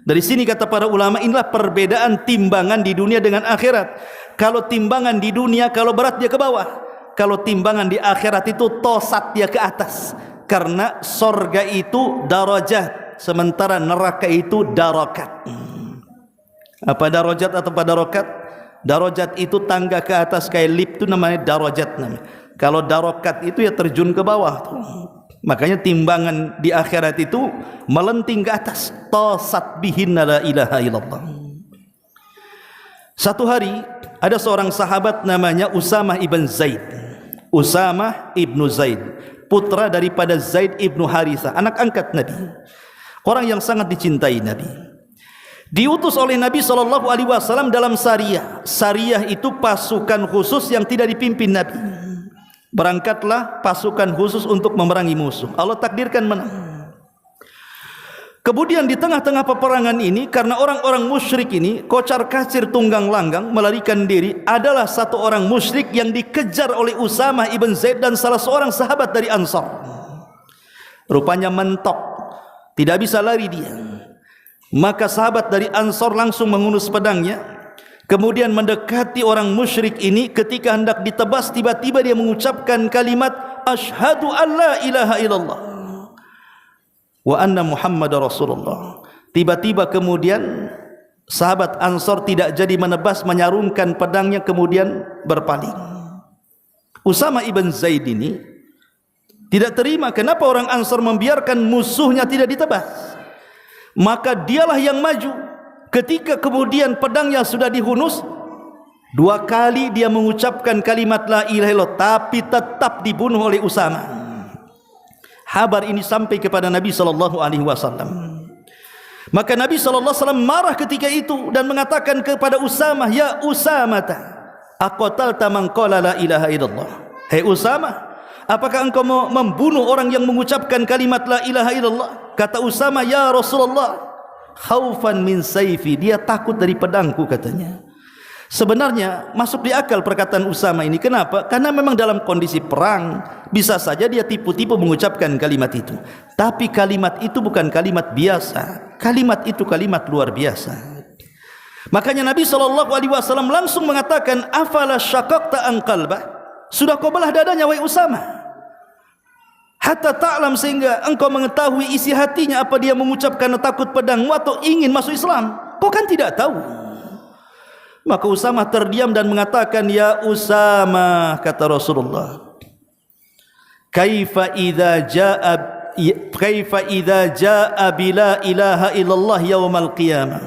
Dari sini kata para ulama, inilah perbedaan timbangan di dunia dengan akhirat. Kalau timbangan di dunia, kalau berat dia ke bawah. Kalau timbangan di akhirat itu tosat dia ke atas. Karena sorga itu darajat, sementara neraka itu darakat. Apa darajat atau darakat? Darajat itu tangga ke atas, kayak lift itu namanya darajat namanya. Kalau darakat itu ya terjun ke bawah tuh. Makanya timbangan di akhirat itu melenting ke atas. Tosat bihinna la ilaha illallah. Satu hari ada seorang sahabat namanya Usamah ibn Zaid. Usamah ibnu Zaid, putra daripada Zaid ibnu Harithah, anak angkat Nabi, orang yang sangat dicintai Nabi. Diutus oleh Nabi SAW dalam Sariyah. Sariyah itu pasukan khusus yang tidak dipimpin Nabi. Berangkatlah pasukan khusus untuk memerangi musuh. Allah takdirkan menang. Kemudian di tengah-tengah peperangan ini, karena orang-orang musyrik ini kocar kacir tunggang langgang melarikan diri, adalah satu orang musyrik yang dikejar oleh Usamah ibn Zaid dan salah seorang sahabat dari Ansar. Rupanya mentok, tidak bisa lari dia. Maka sahabat dari Ansar langsung menghunus pedangnya, kemudian mendekati orang musyrik ini. Ketika hendak ditebas, tiba-tiba dia mengucapkan kalimat asyhadu an la ilaha illallah wa anna Muhammad Rasulullah. Tiba-tiba kemudian sahabat Ansar tidak jadi menebas, menyarungkan pedangnya kemudian berpaling. Usamah ibn Zaid ini tidak terima kenapa orang Ansar membiarkan musuhnya tidak ditebas. Maka dialah yang maju. Ketika kemudian pedangnya sudah dihunus, dua kali dia mengucapkan kalimat la ilaha illallah, tapi tetap dibunuh oleh Usamah. Kabar ini sampai kepada Nabi SAW. Maka Nabi SAW marah ketika itu dan mengatakan kepada Usamah, ya Usamah, aqatalta man qala la ilaha illallah. Hei Usamah, apakah engkau mau membunuh orang yang mengucapkan kalimat la ilaha illallah? Kata Usamah, ya Rasulullah, khaufan min sayfi, dia takut dari pedangku katanya. Sebenarnya masuk di akal perkataan Usamah ini. Kenapa? Karena memang dalam kondisi perang bisa saja dia tipu-tipu mengucapkan kalimat itu. Tapi kalimat itu bukan kalimat biasa. Kalimat itu kalimat luar biasa. Makanya Nabi SAW langsung mengatakan, afala syaqaqta an qalbah, sudah kau belah dadanya wahai Usamah? hatta ta'lam, sehingga engkau mengetahui isi hatinya, apa dia mengucapkan takut padamu atau ingin masuk Islam. Kau kan tidak tahu. Maka Usamah terdiam dan mengatakan, ya Usamah, kata Rasulullah, kaifa idza jaa bila ilaha illallah yaumal qiyamah.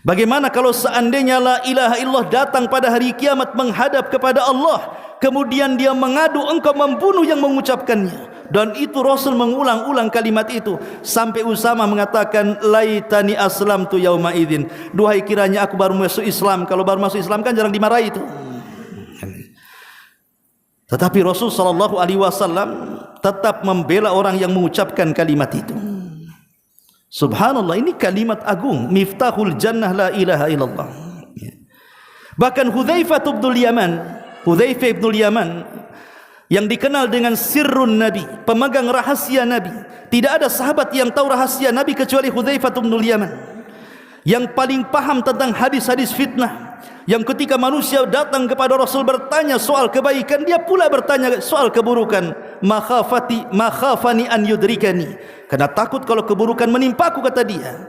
Bagaimana kalau seandainya la ilaha illallah datang pada hari kiamat menghadap kepada Allah, kemudian dia mengadu engkau membunuh yang mengucapkannya. Dan itu Rasul mengulang-ulang kalimat itu sampai Usamah mengatakan, laitani aslamtu yauma idzin, duhai kiranya aku baru masuk Islam. Kalau baru masuk Islam kan jarang dimarahi itu. Tetapi Rasul sallallahu alaihi wasallam tetap membela orang yang mengucapkan kalimat itu. Subhanallah, ini kalimat agung, miftahul jannah la ilaha illallah. Bahkan Hudzaifah bin Yaman yang dikenal dengan sirrun Nabi, pemegang rahasia Nabi. Tidak ada sahabat yang tahu rahasia Nabi kecuali Hudzaifah bin Yaman, yang paling paham tentang hadis-hadis fitnah. Yang ketika manusia datang kepada Rasul bertanya soal kebaikan, dia pula bertanya soal keburukan. Makhafani an yudrikani, karena takut kalau keburukan menimpaku, kata dia.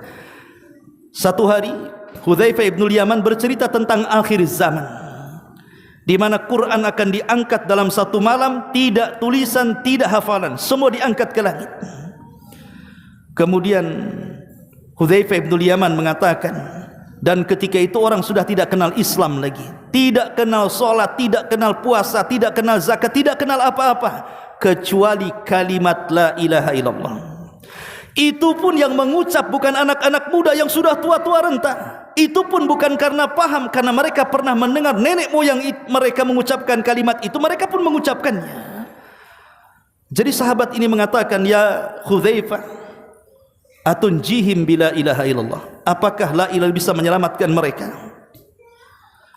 Satu hari Hudzaifah bin Yaman bercerita tentang akhir zaman, di mana Quran akan diangkat dalam satu malam, tidak tulisan, tidak hafalan, semua diangkat ke langit. Kemudian Hudzaifah bin Yaman mengatakan, dan ketika itu orang sudah tidak kenal Islam lagi, tidak kenal solat, tidak kenal puasa, tidak kenal zakat, tidak kenal apa-apa kecuali kalimat la ilaha illallah. Itu pun yang mengucap bukan anak-anak muda yang sudah tua-tua renta. Itu pun bukan karena paham, karena mereka pernah mendengar nenek moyang mereka mengucapkan kalimat itu, mereka pun mengucapkannya. Jadi sahabat ini mengatakan, ya Hudzaifah, atunjihim bila ilaha illallah, apakah la ilaha bisa menyelamatkan mereka?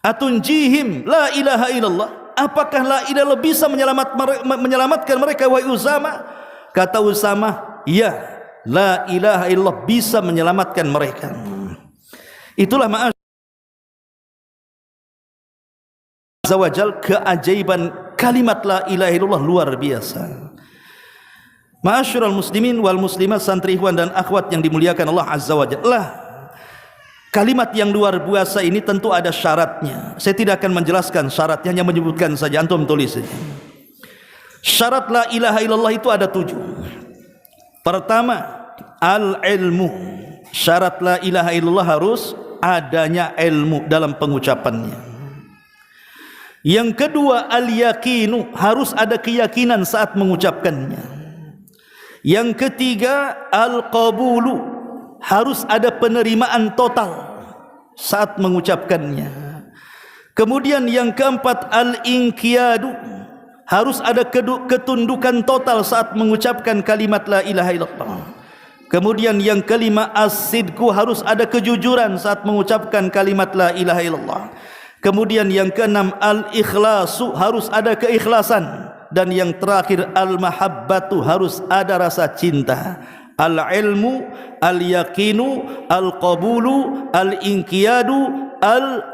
Atunjihim la ilaha illallah, apakah la ilaha bisa menyelamatkan mereka? Wahai Usamah, kata Usamah, ya, la ilaha illallah bisa menyelamatkan mereka. Itulah ma'azawajal, keajaiban kalimat la ilaha illallah luar biasa. Ma'asyiral muslimin wal muslimat, santri ikhwan dan akhwat yang dimuliakan Allah Azza wa Jalla, kalimat yang luar biasa ini tentu ada syaratnya. Saya tidak akan menjelaskan syaratnya, hanya menyebutkan saja, antum tulis saja. Syarat la ilaha illallah itu ada 7. Pertama, al-ilmu. Syarat la ilaha illallah harus adanya ilmu dalam pengucapannya. Yang kedua, al-yaqinu, harus ada keyakinan saat mengucapkannya. Yang ketiga, al-qabulu, harus ada penerimaan total saat mengucapkannya. Kemudian yang keempat, al-inqiyadu, harus ada ketundukan total saat mengucapkan kalimat la ilaha illallah. Kemudian yang kelima, as-sidqu, harus ada kejujuran saat mengucapkan kalimat la ilaha illallah. Kemudian yang keenam, al-ikhlasu, harus ada keikhlasan. Dan yang terakhir, al-mahabbatu, harus ada rasa cinta. Al-ilmu, al-yaqinu, al-qabulu, al-inqiyadu,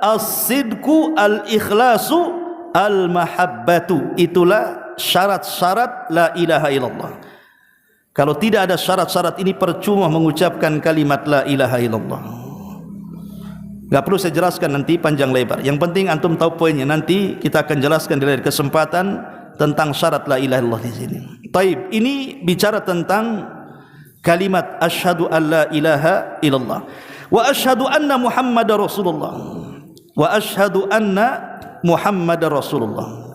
al-sidqu, al-ikhlasu, al-mahabbatu. Itulah syarat-syarat la ilaha illallah. Kalau tidak ada syarat-syarat ini, percuma mengucapkan kalimat la ilaha illallah. Gak perlu saya jelaskan nanti panjang lebar. Yang penting antum tahu poinnya. Nanti kita akan jelaskan di lain kesempatan tentang syarat la ilaha illallah di sini. Taib, ini bicara tentang kalimat asyhadu an la ilaha illallah wa asyhadu anna Muhammadar Rasulullah. Wa asyhadu anna Muhammadar Rasulullah.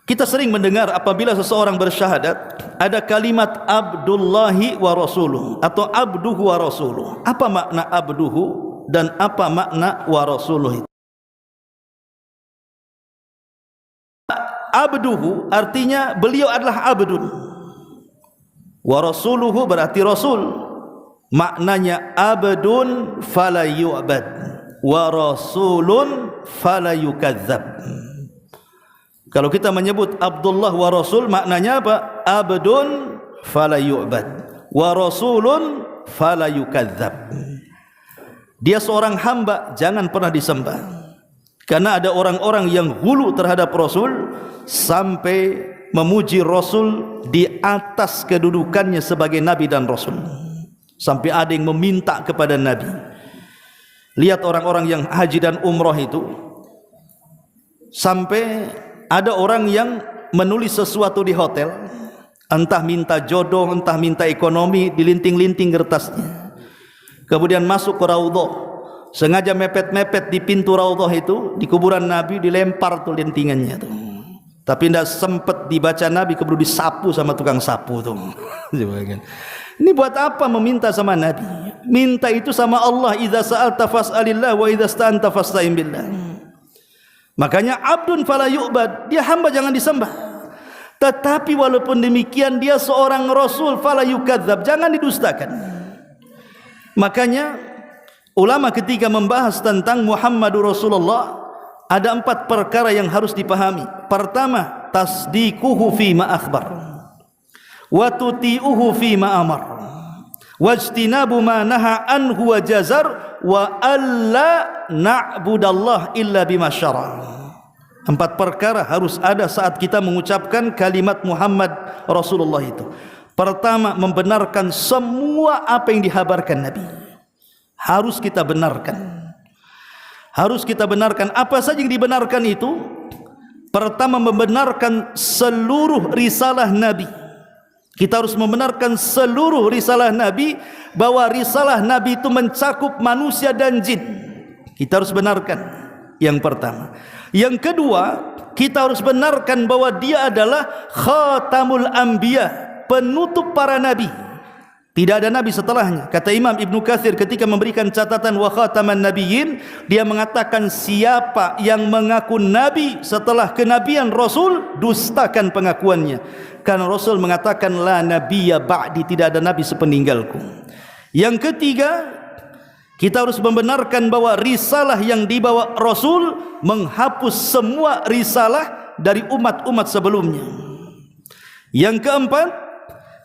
Kita sering mendengar apabila seseorang bersyahadat ada kalimat Abdullahi wa Rasuluh atau abduhu wa rasuluh. Apa makna abduhu dan apa makna wa rasuluh? Abduhu artinya beliau adalah abdun, wa rasuluhu berarti rasul. Maknanya abdun fala yu'bad wa rasulun fala yukadzab. Kalau kita menyebut Abdullah wa Rasul, maknanya apa? Abdun fala yu'bad wa rasulun fala yukadzab. Dia seorang hamba, jangan pernah disembah. Karena ada orang-orang yang hulu terhadap Rasul sampai memuji Rasul di atas kedudukannya sebagai Nabi dan Rasul. Sampai ada yang meminta kepada Nabi. Lihat orang-orang yang haji dan umrah itu, sampai ada orang yang menulis sesuatu di hotel, entah minta jodoh, entah minta ekonomi, dilinting-linting kertasnya. Kemudian masuk ke Raudhah, sengaja mepet-mepet di pintu Raudhah itu, di kuburan Nabi, dilempar tuh lintingannya tuh. Tapi tidak sempat dibaca Nabi, keburu disapu sama tukang sapu tuh. Ini buat apa meminta sama Nabi? Minta itu sama Allah. Idza sa'alta fas'alillah wa idza sta'anta fasta'in billah. Makanya abdun fala yu'bad, dia hamba jangan disembah. Tetapi walaupun demikian dia seorang rasul, fala yukadzab, jangan didustakan. Makanya ulama ketika membahas tentang Muhammadur Rasulullah, ada 4 perkara yang harus dipahami. Pertama, tasdiquhu fi ma akhbar, wa tuti'uhu fi ma amar, wajtinabu ma naha anhu wa jazar, wa alla na'budallah illa bima syara'. 4 perkara harus ada saat kita mengucapkan kalimat Muhammad Rasulullah itu. Pertama, membenarkan semua apa yang dihabarkan Nabi. Harus kita benarkan. Harus kita benarkan. Apa saja yang dibenarkan itu? Pertama, membenarkan seluruh risalah Nabi. Kita harus membenarkan seluruh risalah Nabi, bahwa risalah Nabi itu mencakup manusia dan jin. Kita harus benarkan. Yang pertama. Yang kedua, kita harus benarkan bahwa dia adalah khatamul anbiya, penutup para nabi. Tidak ada nabi setelahnya. Kata Imam Ibnu Katsir ketika memberikan catatan wa khataman nabiyyin, dia mengatakan siapa yang mengaku nabi setelah kenabian Rasul, dustakan pengakuannya. Karena Rasul mengatakan la nabiyya ba'di, tidak ada nabi sepeninggalku. Yang ketiga, kita harus membenarkan bahwa risalah yang dibawa Rasul menghapus semua risalah dari umat-umat sebelumnya. Yang keempat,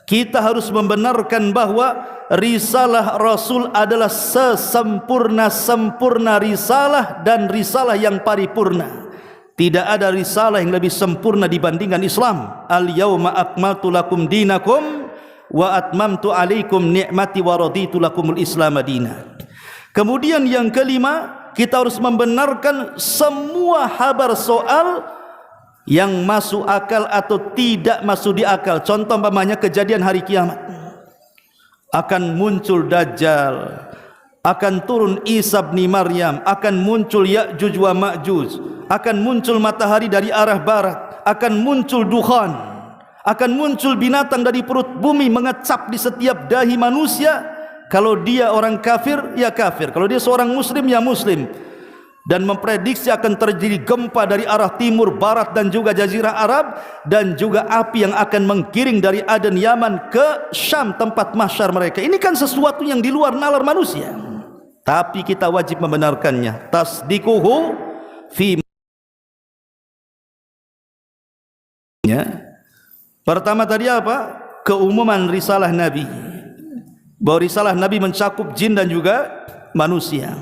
kita harus membenarkan bahwa risalah Rasul adalah sesempurna-sempurna risalah dan risalah yang paripurna. Tidak ada risalah yang lebih sempurna dibandingkan Islam. Al-yawma akmaltu lakum dinakum wa atmamtu alaikum ni'mati wa raditu lakumul Islam madina. Kemudian yang kelima, kita harus membenarkan semua khabar soal yang masuk akal atau tidak masuk di akal. Contoh umpamanya kejadian hari kiamat, akan muncul Dajjal, akan turun Isa bin Maryam, akan muncul Ya'juj wa Ma'juj, akan muncul matahari dari arah barat, akan muncul dukhan, akan muncul binatang dari perut bumi mengecap di setiap dahi manusia. Kalau dia orang kafir, ya kafir. Kalau dia seorang muslim, ya muslim. Dan memprediksi akan terjadi gempa dari arah timur, barat dan juga jazirah Arab, dan juga api yang akan menggiring dari Aden Yaman ke Syam, tempat mahsyar mereka. Ini kan sesuatu yang di luar nalar manusia, tapi kita wajib membenarkannya. Tasdiquhu fi. Pertama tadi apa? Keumuman risalah Nabi, bahwa risalah Nabi mencakup jin dan juga manusia.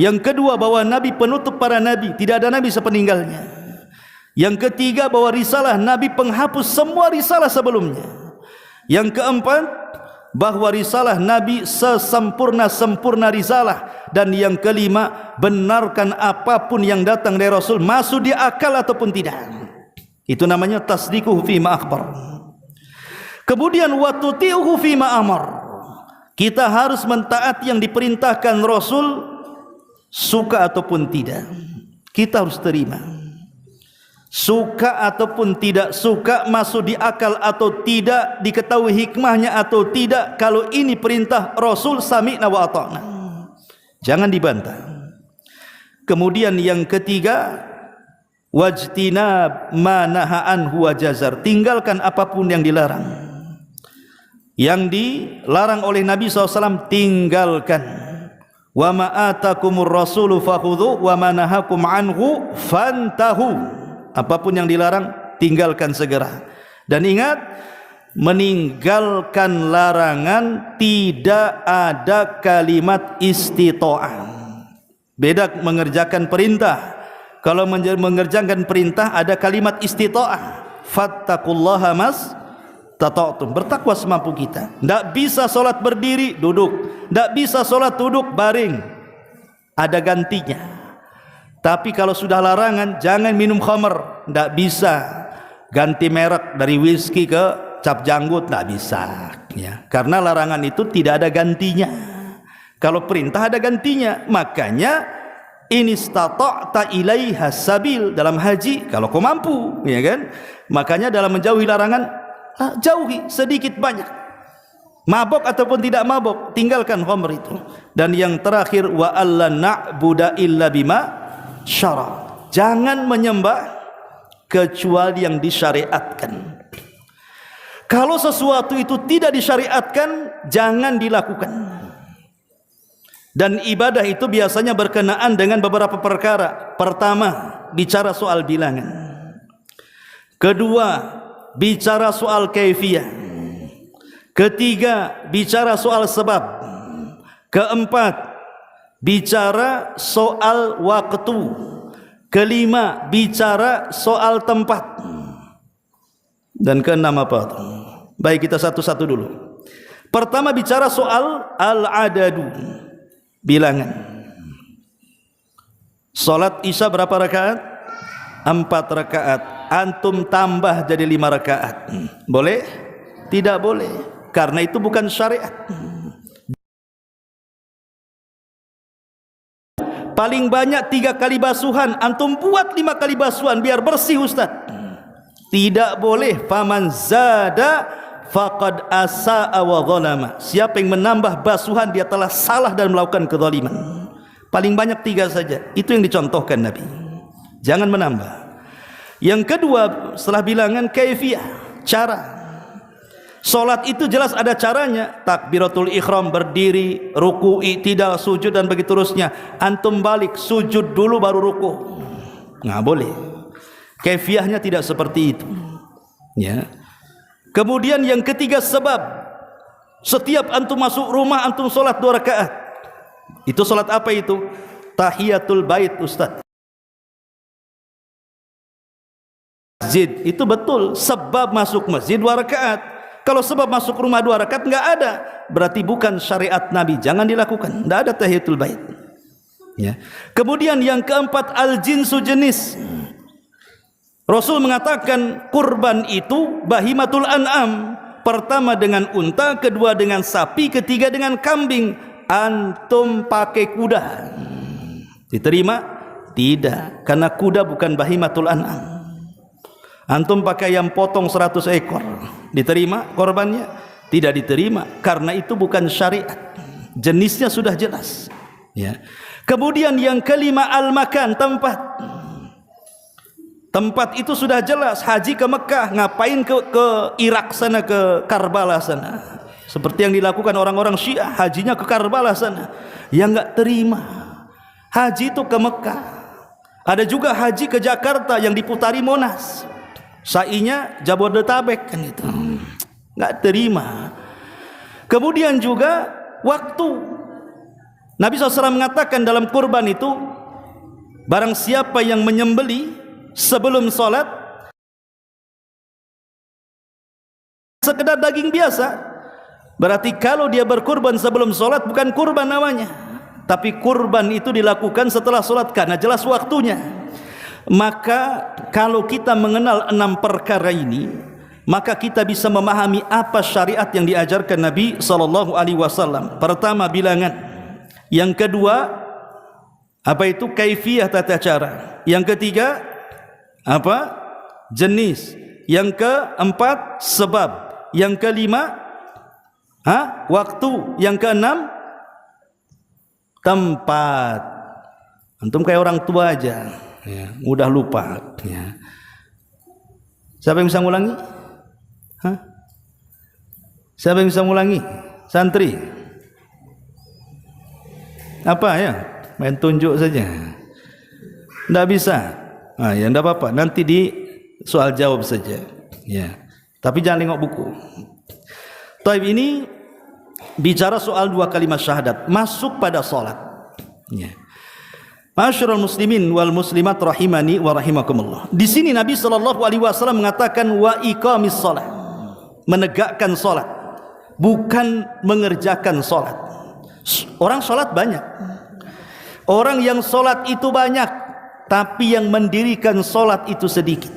Yang kedua, bahwa Nabi penutup para Nabi, tidak ada Nabi sepeninggalnya. Yang ketiga, bahwa risalah Nabi penghapus semua risalah sebelumnya. Yang keempat, bahwa risalah Nabi sesempurna-sempurna risalah. Dan yang kelima, benarkan apapun yang datang dari Rasul, masuk di akal ataupun tidak. Itu namanya tasdiquhu fi ma akhbar. Kemudian wa tuti'uhu fi ma amar. Kita harus mentaati yang diperintahkan Rasul, suka ataupun tidak, kita harus terima. Suka ataupun tidak suka, masuk di akal atau tidak, diketahui hikmahnya atau tidak, kalau ini perintah Rasul, sami'na wa ata'na, jangan dibantah. Kemudian yang ketiga, wajtinab ma naha anhu wa jazar, tinggalkan apapun yang dilarang. Yang dilarang oleh Nabi SAW tinggalkan. Wa ma atakumur rasulu fakhudhu wa ma nahakum anhu fantahu. Apapun yang dilarang tinggalkan segera. Dan ingat, meninggalkan larangan tidak ada kalimat istita'ah. Beda mengerjakan perintah. Kalau mengerjakan perintah ada kalimat istita'ah. fattaqullaha mastata'tum. Bertakwa semampu kita. Tidak bisa solat berdiri, duduk. Tidak bisa solat duduk, baring. Ada gantinya. Tapi kalau sudah larangan, jangan minum khamr. Tidak bisa. Ganti merek dari whisky ke cap janggut, tidak bisa. Ya. Karena larangan itu tidak ada gantinya. Kalau perintah ada gantinya. Makanya in istata'ta ilaiha sabil dalam haji, kalau kau mampu, ya kan? Makanya dalam menjauhi larangan, jauhi sedikit banyak. Mabok ataupun tidak mabok, tinggalkan khamr itu. Dan yang terakhir, wa alla na'budu illa bima syara. Jangan menyembah kecuali yang disyariatkan. Kalau sesuatu itu tidak disyariatkan, jangan dilakukan. Dan ibadah itu biasanya berkenaan dengan beberapa perkara. Pertama, bicara soal bilangan. Kedua, bicara soal kaifiyah. Ketiga, bicara soal sebab. Keempat, bicara soal waktu. Kelima, bicara soal tempat. Dan keenam apa? Baik, kita satu-satu dulu. Pertama, bicara soal al-adadu, bilangan. Salat Isya berapa rakaat? 4 rakaat. Antum tambah jadi 5 rakaat. Boleh? Tidak boleh. Karena itu bukan syariat. Paling banyak 3 kali basuhan. Antum buat 5 kali basuhan biar bersih Ustaz. Tidak boleh. Faman zada faqad asa'a wa zalama. Siapa yang menambah basuhan, dia telah salah dan melakukan kezaliman. Paling banyak 3 saja. Itu yang dicontohkan Nabi. Jangan menambah. Yang kedua, setelah bilangan, kaifiyah, cara. Salat itu jelas ada caranya. Takbiratul ihram, berdiri, ruku, i'tidal, sujud dan begitu terusnya. Antum balik, sujud dulu baru ruku. Nggak boleh. Kaifiyahnya tidak seperti itu. Ya. Kemudian yang ketiga, sebab. Setiap antum masuk rumah, antum solat 2 rakaat. Itu solat apa itu? Tahiyatul bait Ustaz. Masjid, itu betul. Sebab masuk masjid 2 rakaat. Kalau sebab masuk rumah 2 rakaat nggak ada, berarti bukan syariat Nabi. Jangan dilakukan. Nggak ada tahiyatul bait. Ya. Kemudian yang keempat, al-jinsu, jenis. Rasul mengatakan kurban itu bahimatul an'am. Pertama dengan unta, kedua dengan sapi, ketiga dengan kambing. Antum pakai kuda, diterima? Tidak, karena kuda bukan bahimatul an'am. Antum pakai yang potong 100 ekor, diterima korbannya? Tidak diterima, karena itu bukan syariat. Jenisnya sudah jelas. Ya. Kemudian yang kelima, al-makan, tempat. Tempat itu sudah jelas. Haji ke Mekah, ngapain ke Irak sana, ke Karbala sana? Seperti yang dilakukan orang-orang Syiah, hajinya ke Karbala sana. Yang enggak terima. Haji itu ke Mekah. Ada juga haji ke Jakarta yang diputari Monas. Sa'inya Jabodetabek kan itu. Enggak terima. Kemudian juga waktu. Nabi SAW mengatakan dalam kurban itu, barang siapa yang menyembeli sebelum sholat sekedar daging biasa, berarti kalau dia berkurban sebelum sholat bukan kurban namanya. Tapi kurban itu dilakukan setelah sholat karena jelas waktunya. Maka kalau kita mengenal 6 perkara ini, maka kita bisa memahami apa syariat yang diajarkan Nabi SAW. Pertama, bilangan. Yang kedua, apa itu? Kaifiyah, tata cara. Yang ketiga, apa? Jenis. Yang keempat, sebab. Yang kelima, waktu. Yang keenam, tempat. Antum kayak orang tua aja, ya, mudah lupa. Ya. Siapa yang bisa ngulangi? Siapa yang bisa ngulangi? Santri. Apa ya? Main tunjuk saja. Tidak bisa. Ya tidak apa-apa. Nanti di soal jawab saja. Ya. Tapi jangan tengok buku. Taib ini bicara soal 2 kalimat syahadat masuk pada sholat. Ya. Ma'asyiral muslimin wal muslimat rahimani wa rahimakumullah. Di sini Nabi sallallahu alaihi wasallam mengatakan wa iqamis shalah, menegakkan salat, bukan mengerjakan salat. Orang salat banyak. Orang yang salat itu banyak, tapi yang mendirikan salat itu sedikit.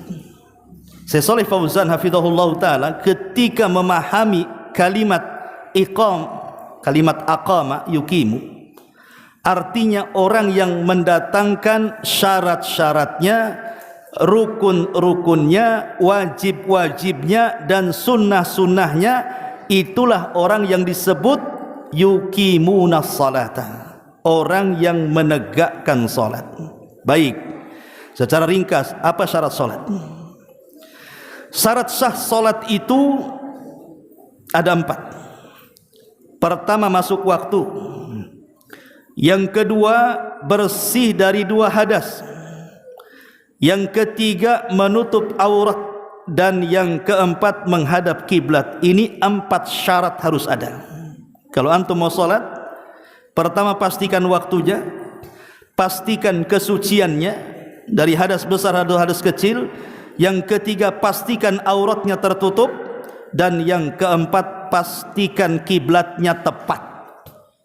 Syekh Shalih Fauzan hafizahullah taala ketika memahami kalimat iqam, kalimat aqama yuqimu, artinya orang yang mendatangkan syarat-syaratnya, rukun-rukunnya, wajib-wajibnya, dan sunnah-sunnahnya, itulah orang yang disebut yuqimunas salata, orang yang menegakkan salat. Baik, secara ringkas apa syarat salat? Syarat sah salat itu ada 4. Pertama, masuk waktu. Yang kedua, bersih dari 2 hadas. Yang ketiga, menutup aurat. Dan yang keempat, menghadap kiblat. Ini 4 syarat harus ada. Kalau antum mau salat, pertama pastikan waktunya, pastikan kesuciannya dari hadas besar atau hadas kecil. Yang ketiga, pastikan auratnya tertutup. Dan yang keempat, pastikan kiblatnya tepat.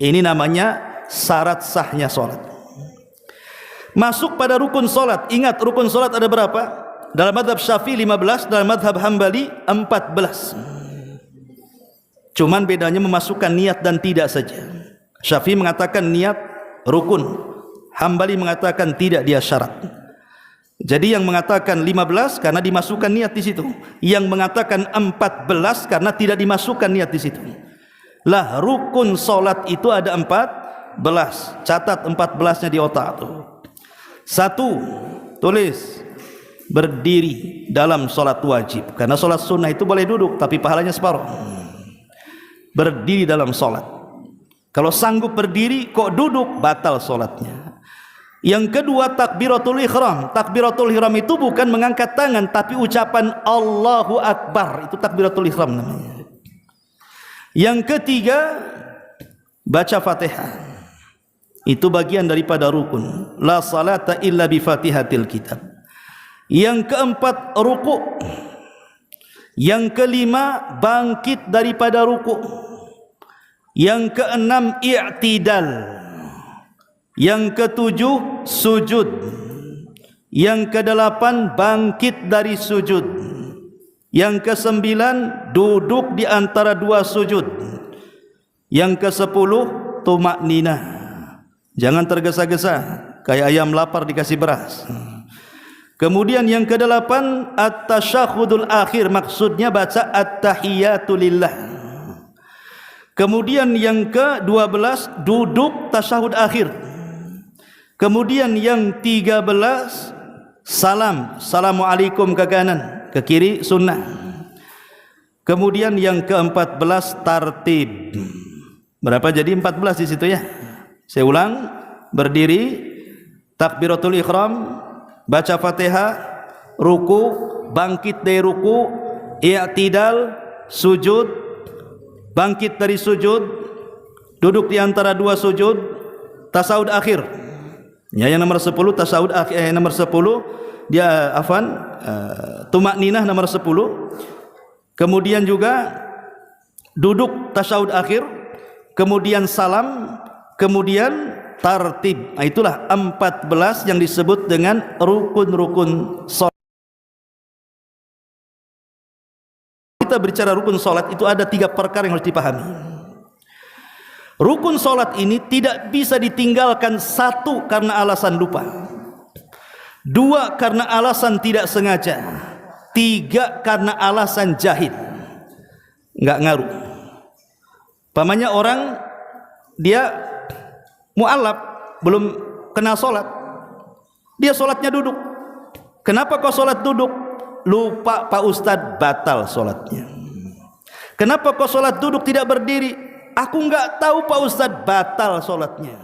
Ini namanya syarat sahnya salat. Masuk pada rukun salat. Ingat, rukun salat ada berapa? Dalam mazhab Syafi'i 15, dalam mazhab Hambali 14. Cuman bedanya memasukkan niat dan tidak saja. Syafi'i mengatakan niat rukun, Hambali mengatakan tidak, dia syarat. Jadi yang mengatakan 15 karena dimasukkan niat di situ, yang mengatakan 14 karena tidak dimasukkan niat di situ. Lah, rukun salat itu ada 14. Catat 14-nya di otak tuh. 1, tulis, berdiri dalam salat wajib. Karena salat sunnah itu boleh duduk tapi pahalanya separuh. Berdiri dalam salat. Kalau sanggup berdiri kok duduk, batal salatnya. Yang kedua, takbiratul ihram. Takbiratul ihram itu bukan mengangkat tangan tapi ucapan Allahu Akbar. Itu takbiratul ihram namanya. Yang ketiga, baca Fatihah. Itu bagian daripada rukun. La salata illa bi Fatihatil kitab. Yang keempat, ruku'. Yang kelima, bangkit daripada ruku'. Yang keenam, i'tidal. Yang ketujuh, sujud. Yang kedelapan, bangkit dari sujud. Yang kesembilan, duduk di antara 2 sujud. Yang kesepuluh, tumakninah. Jangan tergesa-gesa kayak ayam lapar dikasih beras. Kemudian yang ke-8, at-tasyahhudul akhir, maksudnya baca at-tahiyatu lillah. Kemudian yang ke-12, duduk tasyahud akhir. Kemudian yang 13, salam, assalamualaikum ke kanan, ke kiri sunnah. Kemudian yang ke-14, tartib. Berapa jadi 14 di situ ya? Saya ulang, berdiri, takbiratul ihram, baca Fatihah, ruku, bangkit dari ruku, i'tidal, sujud, bangkit dari sujud, duduk di antara 2 sujud, tasawuf akhir. Ya, yang nomor 10 tasawuf akhir, nomor 10 dia tumakninah nomor 10. Kemudian juga duduk tasawuf akhir, kemudian salam, kemudian tartib. Nah, itulah 14 yang disebut dengan rukun-rukun salat. Kita bicara rukun salat itu ada 3 perkara yang harus dipahami. Rukun salat ini tidak bisa ditinggalkan. 1, karena alasan lupa. 2, karena alasan tidak sengaja. 3, karena alasan jahil. Enggak ngaruh. Pamannya orang dia mu'alaf, belum kena sholat, dia sholatnya duduk. Kenapa kau sholat duduk? Lupa Pak Ustadz, batal sholatnya. Kenapa kau sholat duduk tidak berdiri? Aku enggak tahu Pak Ustadz, batal sholatnya.